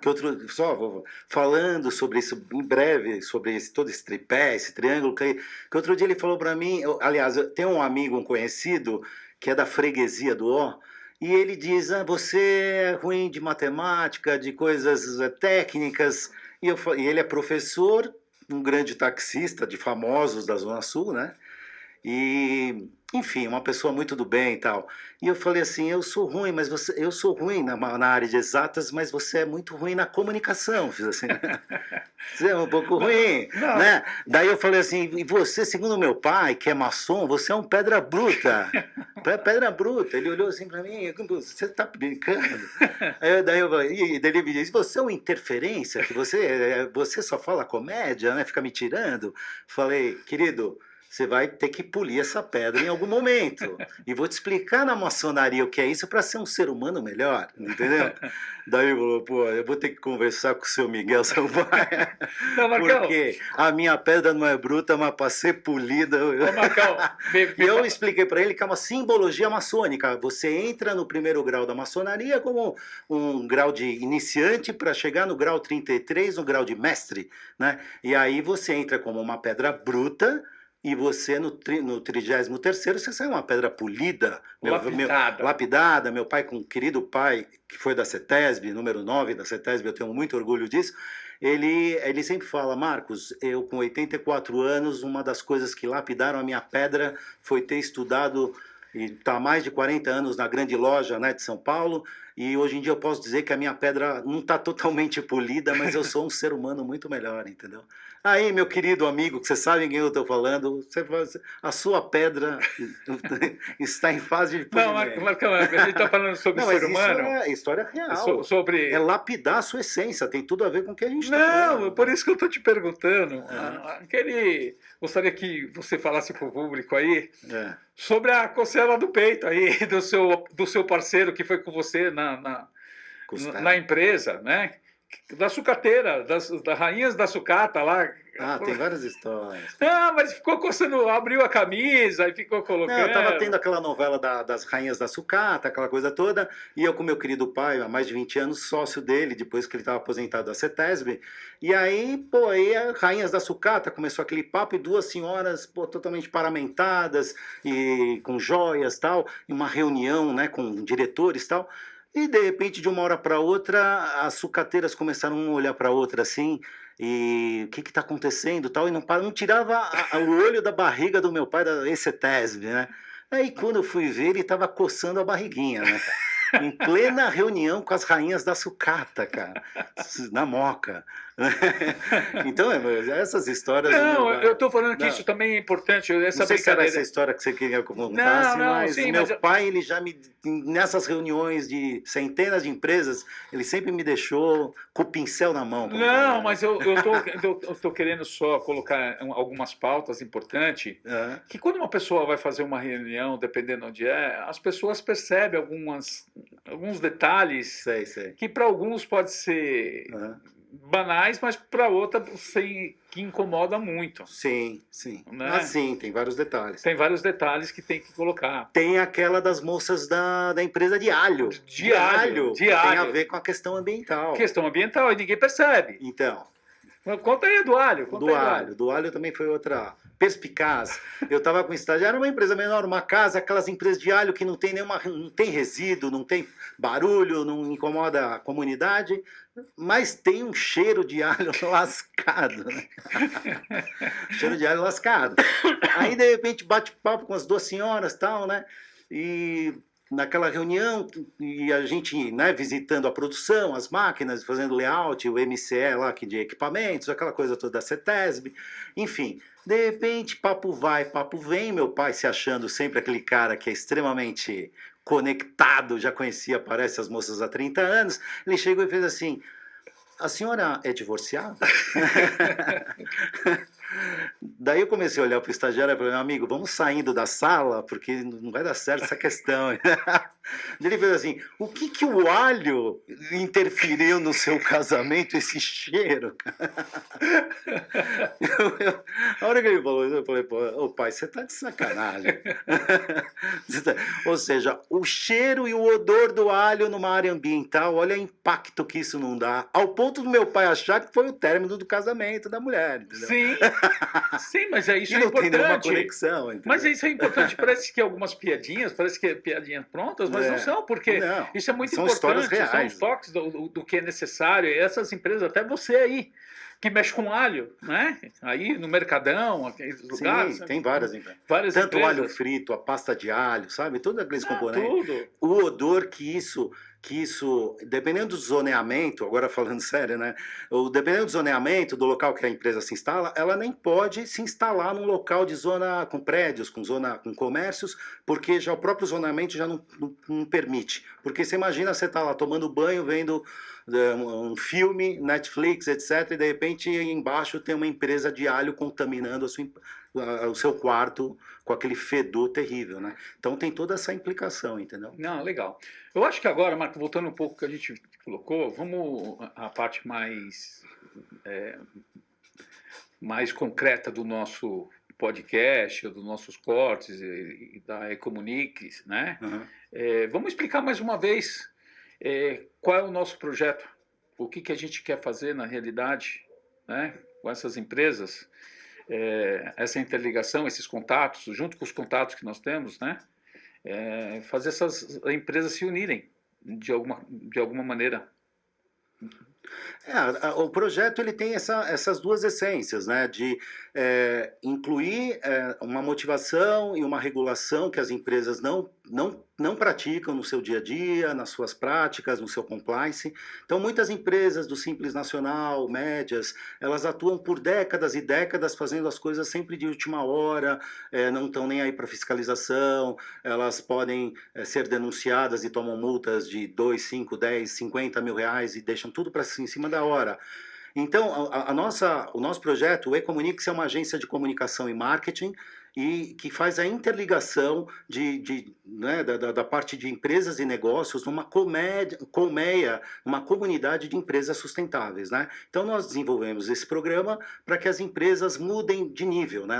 Falando sobre isso em breve, sobre todo esse tripé, esse triângulo, que outro dia ele falou para mim, aliás, eu tenho um amigo, um conhecido, que é da freguesia do Ó, e ele diz, você é ruim de matemática, de coisas técnicas, e ele é professor, um grande taxista de famosos da Zona Sul, né? E, enfim, uma pessoa muito do bem e tal. E eu falei assim, eu sou ruim, mas eu sou ruim na área de exatas, mas você é muito ruim na comunicação. Fiz assim, você é um pouco ruim, não. Né? Daí eu falei assim, e você, segundo meu pai, que é maçom, você é um pedra bruta. Pedra bruta. Ele olhou assim para mim, você tá brincando? Daí eu falei, e daí ele me disse, você é uma interferência, que você só fala comédia, né? Fica me tirando. Falei, querido, você vai ter que polir essa pedra em algum momento. E vou te explicar na maçonaria o que é isso para ser um ser humano melhor, entendeu? Daí ele falou, pô, eu vou ter que conversar com o seu Miguel, seu pai. Não, Marcão. Porque a minha pedra não é bruta, mas para ser polida... Ô, Marcão, E eu expliquei para ele que é uma simbologia maçônica. Você entra no primeiro grau da maçonaria como um grau de iniciante para chegar no grau 33, no grau de mestre, né? E aí você entra como uma pedra bruta, e você, no 33º, você sai uma pedra polida, lapidada. Meu pai, com um querido pai, que foi da CETESB, número 9 da CETESB, eu tenho muito orgulho disso, ele sempre fala, Marcos, eu com 84 anos, uma das coisas que lapidaram a minha pedra foi ter estudado, e está há mais de 40 anos na grande loja, né, de São Paulo, e hoje em dia eu posso dizer que a minha pedra não está totalmente polida, mas eu sou um ser humano muito melhor, entendeu? Aí, meu querido amigo, que você sabe em quem eu estou falando, a sua pedra está em fase de polimento. Não, Marcão, a gente está falando sobre o ser humano. É história real. É lapidar a sua essência, tem tudo a ver com o que a gente está falando. Não, por isso que eu estou te perguntando. Gostaria que você falasse para o público aí sobre a cocela do peito aí, do seu parceiro que foi com você na empresa, né? Da sucateira, das rainhas da sucata lá. Tem várias histórias. Não, mas ficou coçando, abriu a camisa e ficou colocando. Não, eu tava tendo aquela novela das rainhas da sucata, aquela coisa toda, e eu com meu querido pai, há mais de 20 anos, sócio dele, depois que ele estava aposentado da CETESB, e aí, aí a rainhas da sucata começou aquele papo, e duas senhoras, totalmente paramentadas, e com joias tal, e uma reunião, né, com diretores tal. E, de repente, de uma hora para outra, as sucateiras começaram a olhar para outra assim, e o que está acontecendo tal, e não tirava o olho da barriga do meu pai, da ex-CETESB, né? Aí, quando eu fui ver, ele estava coçando a barriguinha, né, cara? Em plena reunião com as rainhas da sucata, cara, na Moca. Então, essas histórias... eu estou falando que isso também é importante. Não sei se era essa história que você queria contar, mas meu pai, ele já nessas reuniões de centenas de empresas, ele sempre me deixou com o pincel na mão. Não, mas eu estou querendo só colocar algumas pautas importantes, que quando uma pessoa vai fazer uma reunião, dependendo onde as pessoas percebem alguns detalhes que para alguns pode ser... banais, mas para outra que incomoda muito. Sim. Né? Sim, tem vários detalhes. Tem vários detalhes que tem que colocar. Tem aquela das moças da empresa de alho. De alho. Tem a ver com a questão ambiental. Questão ambiental, e ninguém percebe. Então, Conta aí do alho. Conta Do aí alho. Do alho também foi outra perspicaz. Eu estava com estagiário, era uma empresa menor, uma casa, aquelas empresas de alho que não tem não tem resíduo, não tem barulho, não incomoda a comunidade, mas tem um cheiro de alho lascado, né? Cheiro de alho lascado. Aí, de repente, bate papo com as duas senhoras e tal, né? E naquela reunião, e a gente, né, visitando a produção, as máquinas, fazendo layout, o MCE lá que de equipamentos, aquela coisa toda da CETESB, enfim. De repente, papo vai, papo vem, meu pai se achando sempre aquele cara que é extremamente conectado, já conhecia, parece, as moças há 30 anos, ele chegou e fez assim: a senhora é divorciada? Daí eu comecei a olhar para o estagiário e falei: meu amigo, vamos saindo da sala, porque não vai dar certo essa questão. Ele fez assim: o que que o alho interferiu no seu casamento, esse cheiro? A hora que ele falou isso, eu falei: pô, ô pai, você tá de sacanagem. Ou seja, o cheiro e o odor do alho numa área ambiental, olha o impacto que isso não dá, ao ponto do meu pai achar que foi o término do casamento da mulher, entendeu? Sim, sim, mas isso E é não tem nenhuma importante. conexão, entendeu? Mas isso é importante. Parece que algumas piadinhas, parece que é piadinhas prontas, mas não são, porque Não, isso é muito são importante. histórias São reais. os toques do que é necessário. E essas empresas, até você aí, que mexe com alho, né? Aí no Mercadão, aqueles lugares. Sim, tem várias empresas. Várias Tanto o empresas. alho frito, a pasta de alho, sabe? Todos aqueles componentes. Tudo. O odor que isso, dependendo do zoneamento, agora falando sério, né? Dependendo do zoneamento do local que a empresa se instala, ela nem pode se instalar num local de zona com prédios, com comércios, porque já o próprio zoneamento já não permite. Porque você imagina, você tá lá tomando banho, vendo um filme, Netflix, etc., e de repente embaixo tem uma empresa de alho contaminando o seu quarto com aquele fedor terrível, né? Então tem toda essa implicação, entendeu? Não, legal. Eu acho que agora, Marco, voltando um pouco ao que a gente colocou, vamos à parte mais concreta do nosso podcast, dos nossos cortes e da Ecomuniques, né? Uhum. Vamos explicar mais uma vez qual é o nosso projeto, o que a gente quer fazer na realidade, né? Com essas empresas, essa interligação, esses contatos, junto com os contatos que nós temos, né? Fazer essas empresas se unirem de alguma maneira. O projeto ele tem essas duas essências, né? De incluir uma motivação e uma regulação que as empresas não praticam no seu dia a dia, nas suas práticas, no seu compliance. Então, muitas empresas do Simples Nacional, médias, elas atuam por décadas e décadas fazendo as coisas sempre de última hora, não estão nem aí para fiscalização, elas podem ser denunciadas e tomam multas de 2, 5, 10, 50 mil reais e deixam tudo para em cima da hora. Então, o nosso projeto, o Ecomuniques, é uma agência de comunicação e marketing e que faz a interligação né, da parte de empresas e negócios numa colmeia, uma comunidade de empresas sustentáveis, né? Então, nós desenvolvemos esse programa para que as empresas mudem de nível, né?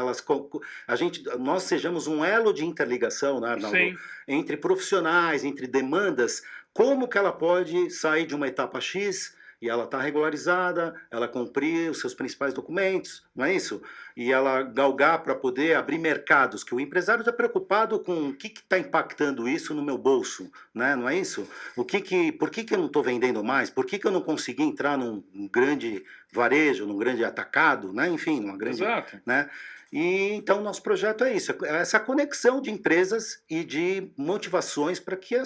Nós sejamos um elo de interligação, né, Arnaldo? Sim. Entre profissionais, entre demandas, como que ela pode sair de uma etapa X e ela está regularizada, ela cumprir os seus principais documentos, não é isso? E ela galgar para poder abrir mercados, que o empresário está preocupado com o que está impactando isso no meu bolso, né? Não é isso? Por que eu não estou vendendo mais? Por que eu não consegui entrar num grande varejo, num grande atacado, né? Enfim, numa grande... Exato. Né? E então nosso projeto é isso, essa conexão de empresas e de motivações para que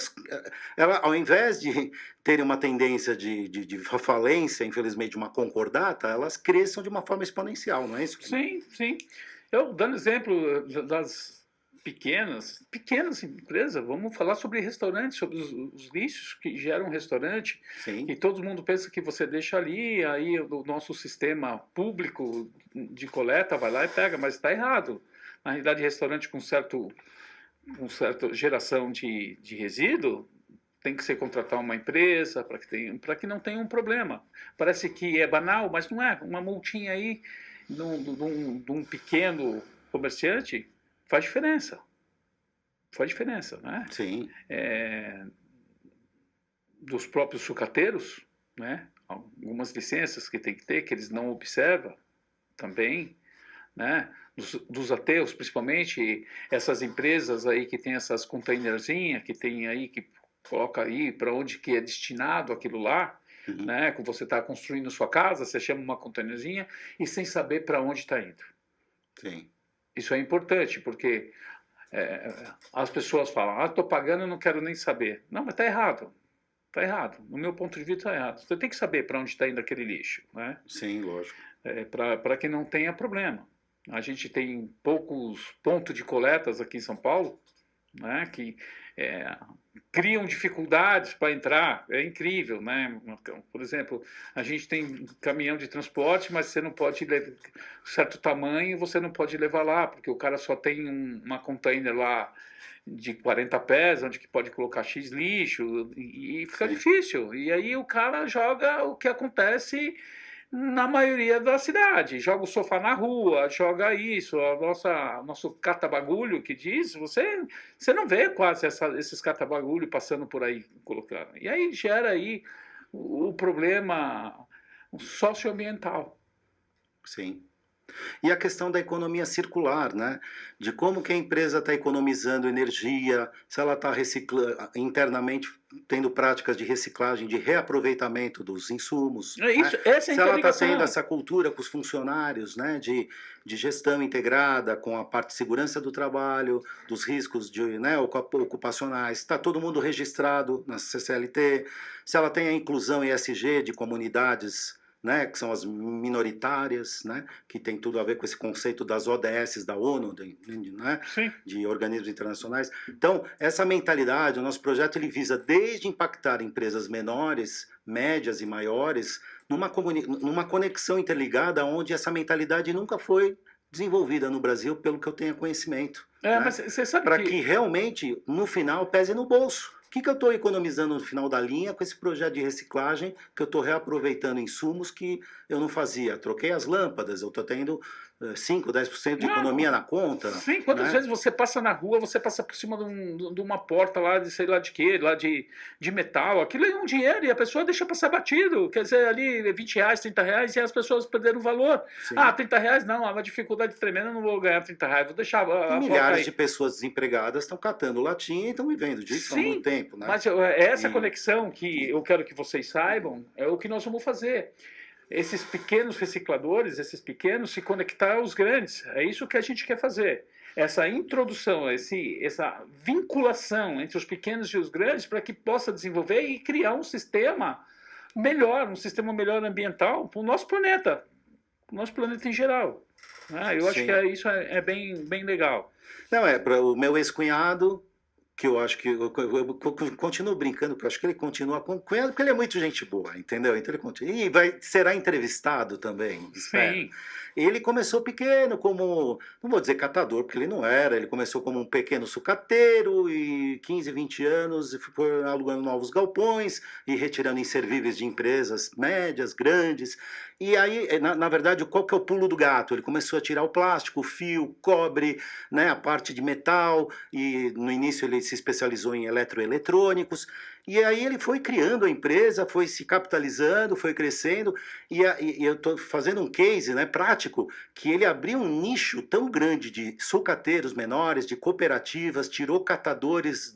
ela, ao invés de terem uma tendência de falência, infelizmente, de uma concordata, elas cresçam de uma forma exponencial, não é isso? Sim, sim. Eu, dando exemplo das pequenas empresas, vamos falar sobre restaurantes, sobre os lixos que geram um restaurante, Sim. que todo mundo pensa que você deixa ali, aí o nosso sistema público de coleta vai lá e pega, mas está errado. Na realidade, restaurante com certa geração de resíduo, tem que ser contratar uma empresa para que não tenha um problema. Parece que é banal, mas não é. Uma multinha aí de um pequeno comerciante faz diferença. Faz diferença, né? Sim. Dos próprios sucateiros, né? algumas licenças que tem que ter, que eles não observam também, né? Dos aterros, principalmente, essas empresas aí que tem essas containerzinhas, que tem aí, que coloca aí para onde que é destinado aquilo lá, né? Quando você está construindo sua casa, você chama uma containerzinha e sem saber para onde está indo. Sim. Isso é importante, porque as pessoas falam, estou pagando, eu não quero nem saber. Não, mas está errado. Está errado. No meu ponto de vista, está errado. Você tem que saber para onde está indo aquele lixo, né? Sim, lógico. Para que não tenha problema. A gente tem poucos pontos de coletas aqui em São Paulo, né, que criam dificuldades para entrar. É incrível, né? Por exemplo, a gente tem caminhão de transporte, mas você não pode levar certo tamanho, você não pode levar lá, porque o cara só tem uma container lá de 40 pés, onde que pode colocar X lixo, e fica Sim. difícil. E aí o cara joga o que acontece na maioria da cidade. Joga o sofá na rua, joga isso, nosso catabagulho que diz, você não vê quase esses catabagulho passando por aí colocando. E aí gera aí o problema socioambiental. Sim. E a questão da economia circular, né? De como que a empresa está economizando energia, se ela está internamente tendo práticas de reciclagem, de reaproveitamento dos insumos. É isso, Né? essa é a Se ela está interligação. tendo essa cultura com os funcionários, né? De gestão integrada com a parte de segurança do trabalho, dos riscos de, né, ocupacionais, está todo mundo registrado na CCLT, se ela tem a inclusão ESG de comunidades, né, que são as minoritárias, né, que tem tudo a ver com esse conceito das ODS da ONU, né, de organismos internacionais. Então, essa mentalidade, o nosso projeto ele visa desde impactar empresas menores, médias e maiores, numa conexão interligada onde essa mentalidade nunca foi desenvolvida no Brasil, pelo que eu tenho conhecimento. Né? Mas você sabe para que realmente, no final, pese no bolso. O que eu estou economizando no final da linha com esse projeto de reciclagem, que eu estou reaproveitando insumos que eu não fazia? Troquei as lâmpadas, eu estou tendo 5, 10% de economia na conta. Sim, quantas vezes você passa na rua, você passa por cima de uma porta lá de sei lá de quê, lá de metal, aquilo é um dinheiro e a pessoa deixa passar batido, quer dizer, ali R$20, R$30 e as pessoas perderam o valor. Sim. R$30 não, é uma dificuldade tremenda, eu não vou ganhar R$30, vou deixar a milhares de pessoas desempregadas estão catando latinha e estão vivendo disso há muito tempo. Né? Mas essa conexão que eu quero que vocês saibam é o que nós vamos fazer. Esses pequenos recicladores, esses pequenos, se conectar aos grandes. É isso que a gente quer fazer. Essa introdução, essa vinculação entre os pequenos e os grandes para que possa desenvolver e criar um sistema melhor ambiental para o nosso planeta em geral. Eu acho que isso é bem legal. Não, para o meu ex-cunhado, que eu acho que eu continuo brincando, porque eu acho que ele continua com cunhado, porque ele é muito gente boa, entendeu? Então ele continua. E será entrevistado também, espero. Sim. Ele começou pequeno como, não vou dizer catador, porque ele não era, ele começou como um pequeno sucateiro e 15, 20 anos, e foi alugando novos galpões e retirando inservíveis de empresas médias, grandes. E aí, na verdade, qual que é o pulo do gato? Ele começou a tirar o plástico, o fio, o cobre, né, a parte de metal, e no início ele se especializou em eletroeletrônicos, e aí ele foi criando a empresa, foi se capitalizando, foi crescendo, e eu estou fazendo um case, né, prático, que ele abriu um nicho tão grande de sucateiros menores, de cooperativas, tirou catadores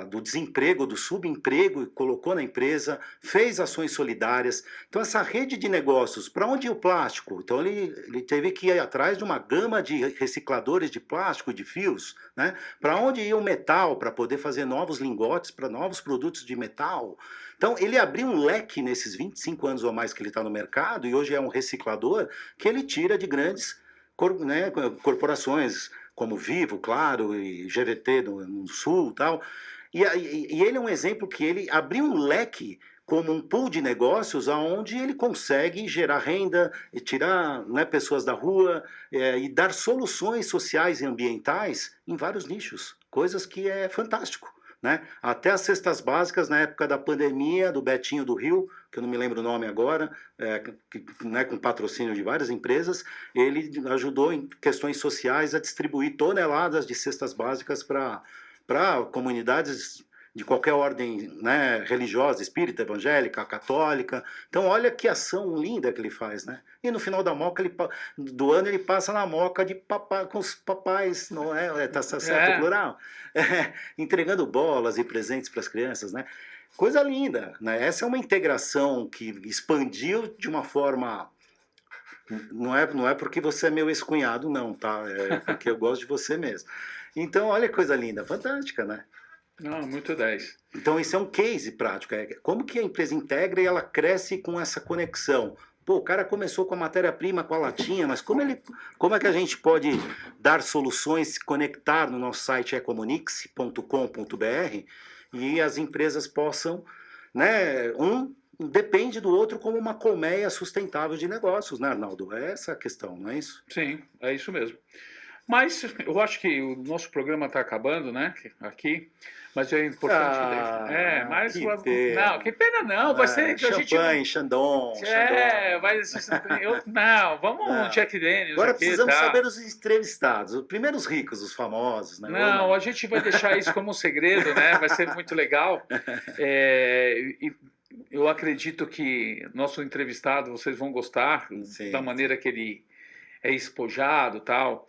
do desemprego, do subemprego, e colocou na empresa, fez ações solidárias. Então essa rede de negócios, para onde ia o plástico? Então ele teve que ir atrás de uma gama de recicladores de plástico, de fios, né? Para onde ia o metal, para poder fazer novos lingotes, para novos produtos de metal. Então ele abriu um leque nesses 25 anos ou mais que ele está no mercado, e hoje é um reciclador que ele tira de grandes corporações, como Vivo, claro, e GVT no Sul e tal. E ele é um exemplo que ele abriu um leque como um pool de negócios onde ele consegue gerar renda, e tirar, né, pessoas da rua e dar soluções sociais e ambientais em vários nichos, coisas que é fantástico. Né? Até as cestas básicas na época da pandemia, do Betinho do Rio, que eu não me lembro o nome agora, né, com patrocínio de várias empresas, ele ajudou em questões sociais a distribuir toneladas de cestas básicas para comunidades de qualquer ordem, né, religiosa, espírita, evangélica, católica. Então, olha que ação linda que ele faz, né? E no final do ano ele passa na moca com os papais, não é? Tá certo o plural? Entregando bolas e presentes para as crianças, né? Coisa linda, né? Essa é uma integração que expandiu de uma forma... Não é porque você é meu ex-cunhado, não, tá? É porque eu gosto de você mesmo. Então, olha que coisa linda, fantástica, né? Não, muito 10. Então, isso é um case prático. Como que a empresa integra e ela cresce com essa conexão? Pô, o cara começou com a matéria-prima, com a latinha, mas como é que a gente pode dar soluções, se conectar no nosso site ecomonix.com.br e as empresas possam, né, depende do outro como uma colmeia sustentável de negócios, né, Arnaldo? É essa a questão, não é isso? Sim, é isso mesmo. Mas eu acho que o nosso programa está acabando, né? Aqui. Mas é importante. Mas. Que pena. Não, que pena não. Vai ser. Champanhe, Chandon. Não, vamos um Jack Daniels. Agora aqui, precisamos tá? saber os entrevistados. Primeiro os ricos, os famosos, né? Não, a gente vai deixar isso como um segredo, né? Vai ser muito legal. Eu acredito que nosso entrevistado, vocês vão gostar da maneira que ele é espojado e tal.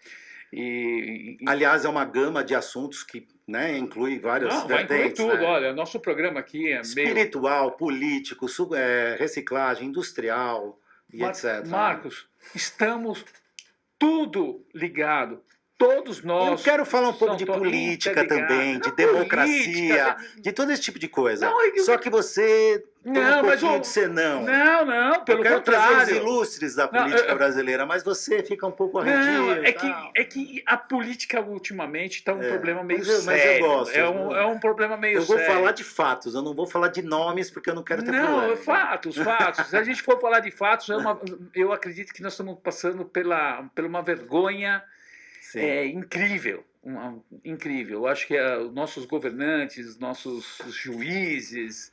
Aliás, é uma gama de assuntos que, né, inclui várias vertentes. Vai incluir tudo. Né? Olha, nosso programa aqui é espiritual, político, reciclagem, industrial e etc. Marcos, estamos tudo ligado. Todos nós. Eu quero falar um pouco de política também, de democracia, de todo esse tipo de coisa. Só que você tem um pouquinho de ser não. Não, pelo contrário. Eu quero trazer os ilustres da política brasileira, mas você fica um pouco arredio. É que a política ultimamente está um problema meio sério. Mas eu gosto. É um problema meio sério. Eu vou falar de fatos, eu não vou falar de nomes porque eu não quero ter problema. Não, fatos. Se a gente for falar de fatos, eu acredito que nós estamos passando por uma vergonha incrível. Incrível. Eu acho que nossos governantes, nossos juízes,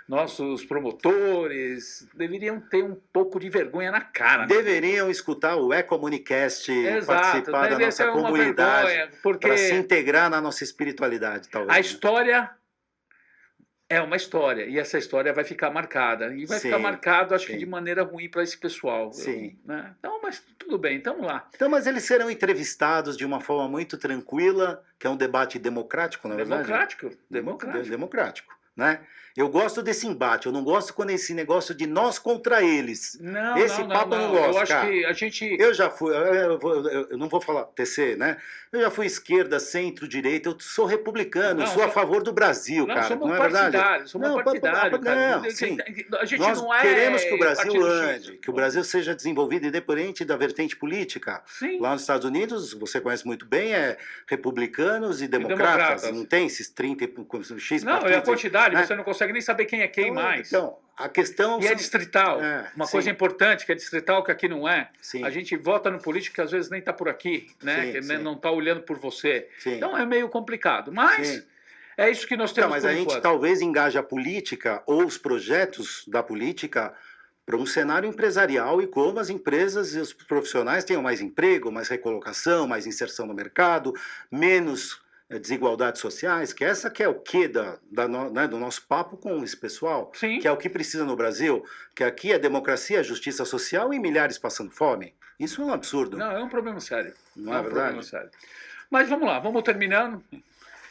nossos promotores deveriam ter um pouco de vergonha na cara. Deveriam escutar o Ecomunicast, participar da nossa comunidade, para se integrar na nossa espiritualidade, talvez. A história é uma história, e essa história vai ficar marcada. E vai ficar marcado, acho que de maneira ruim para esse pessoal. Né? Então, mas tudo bem, então vamos lá. Então, mas eles serão entrevistados de uma forma muito tranquila, que é um debate democrático, na verdade? Democrático, né? Eu gosto desse embate, eu não gosto quando esse negócio de nós contra eles. Esse papo eu não gosto, eu acho que a gente... Eu já fui, eu não vou falar TC, né? Eu já fui esquerda, centro-direita, eu sou republicano, eu sou a favor do Brasil, cara, não é verdade? Somos partidários, cara. Sim. A gente nós não queremos que o Brasil ande, que o Brasil seja desenvolvido independente da vertente política. Sim. Lá nos Estados Unidos, você conhece muito bem, é republicanos e democratas. Não tem esses 30 X partidos. Não, é a quantidade, você não consegue nem saber quem é quem mais. Então, a questão... E é distrital. Uma coisa importante que é distrital, que aqui não é. Sim. A gente vota no político que às vezes nem está por aqui, né? Que não está olhando por você. Sim. Então é meio complicado. Mas é isso que nós temos mas a gente talvez engaje a política ou os projetos da política para um cenário empresarial e como as empresas e os profissionais tenham mais emprego, mais recolocação, mais inserção no mercado, menos desigualdades sociais, que essa que é o quê do nosso papo com esse pessoal, que é o que precisa no Brasil, que aqui é democracia, justiça social e milhares passando fome. Isso é um absurdo. Não, é um problema sério. Não é verdade? Problema sério. Mas vamos lá, vamos terminando.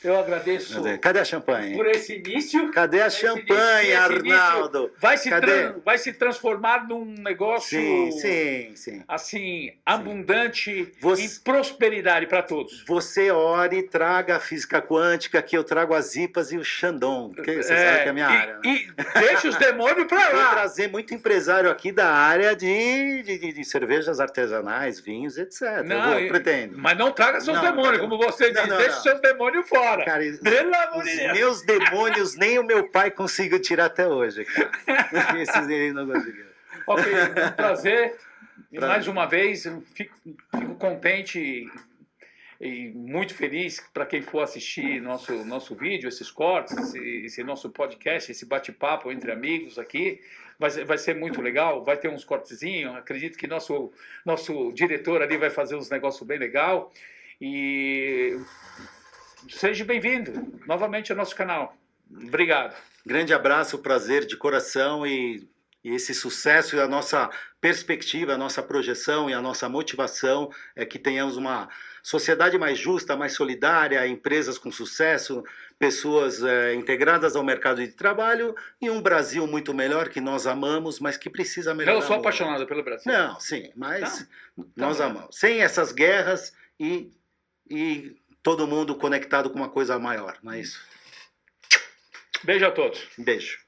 Eu agradeço. Cadê a champanhe? Por esse início. Cadê a champanhe, Arnaldo? Vai se transformar num negócio sim. assim, abundante em prosperidade para todos. Você ore, traga a física quântica, que eu trago as IPAs e o Chandon, que você sabe que é a minha área. Né? E deixa os demônios para lá. Vou trazer muito empresário aqui da área de cervejas artesanais, vinhos, etc. Eu pretendo. Mas não traga seus demônios, como você diz. Deixa os seus demônios fora. Cara, os meus demônios nem o meu pai conseguiu tirar até hoje, cara. Esses ele não conseguiu. Ok, um prazer. E mais uma vez, eu fico contente e muito feliz para quem for assistir nosso vídeo, esses cortes, esse nosso podcast, esse bate-papo entre amigos aqui. Vai ser muito legal, vai ter uns cortezinhos. Acredito que nosso diretor ali vai fazer uns negócios bem legal. E... seja bem-vindo novamente ao nosso canal. Obrigado. Grande abraço, prazer de coração e esse sucesso e a nossa perspectiva, a nossa projeção e a nossa motivação é que tenhamos uma sociedade mais justa, mais solidária, empresas com sucesso, pessoas integradas ao mercado de trabalho e um Brasil muito melhor que nós amamos, mas que precisa melhorar. Eu sou muito. apaixonado pelo Brasil. Não, sim, mas nós Tá. amamos. Sem essas guerras e todo mundo conectado com uma coisa maior, não é isso? Beijo a todos. Beijo.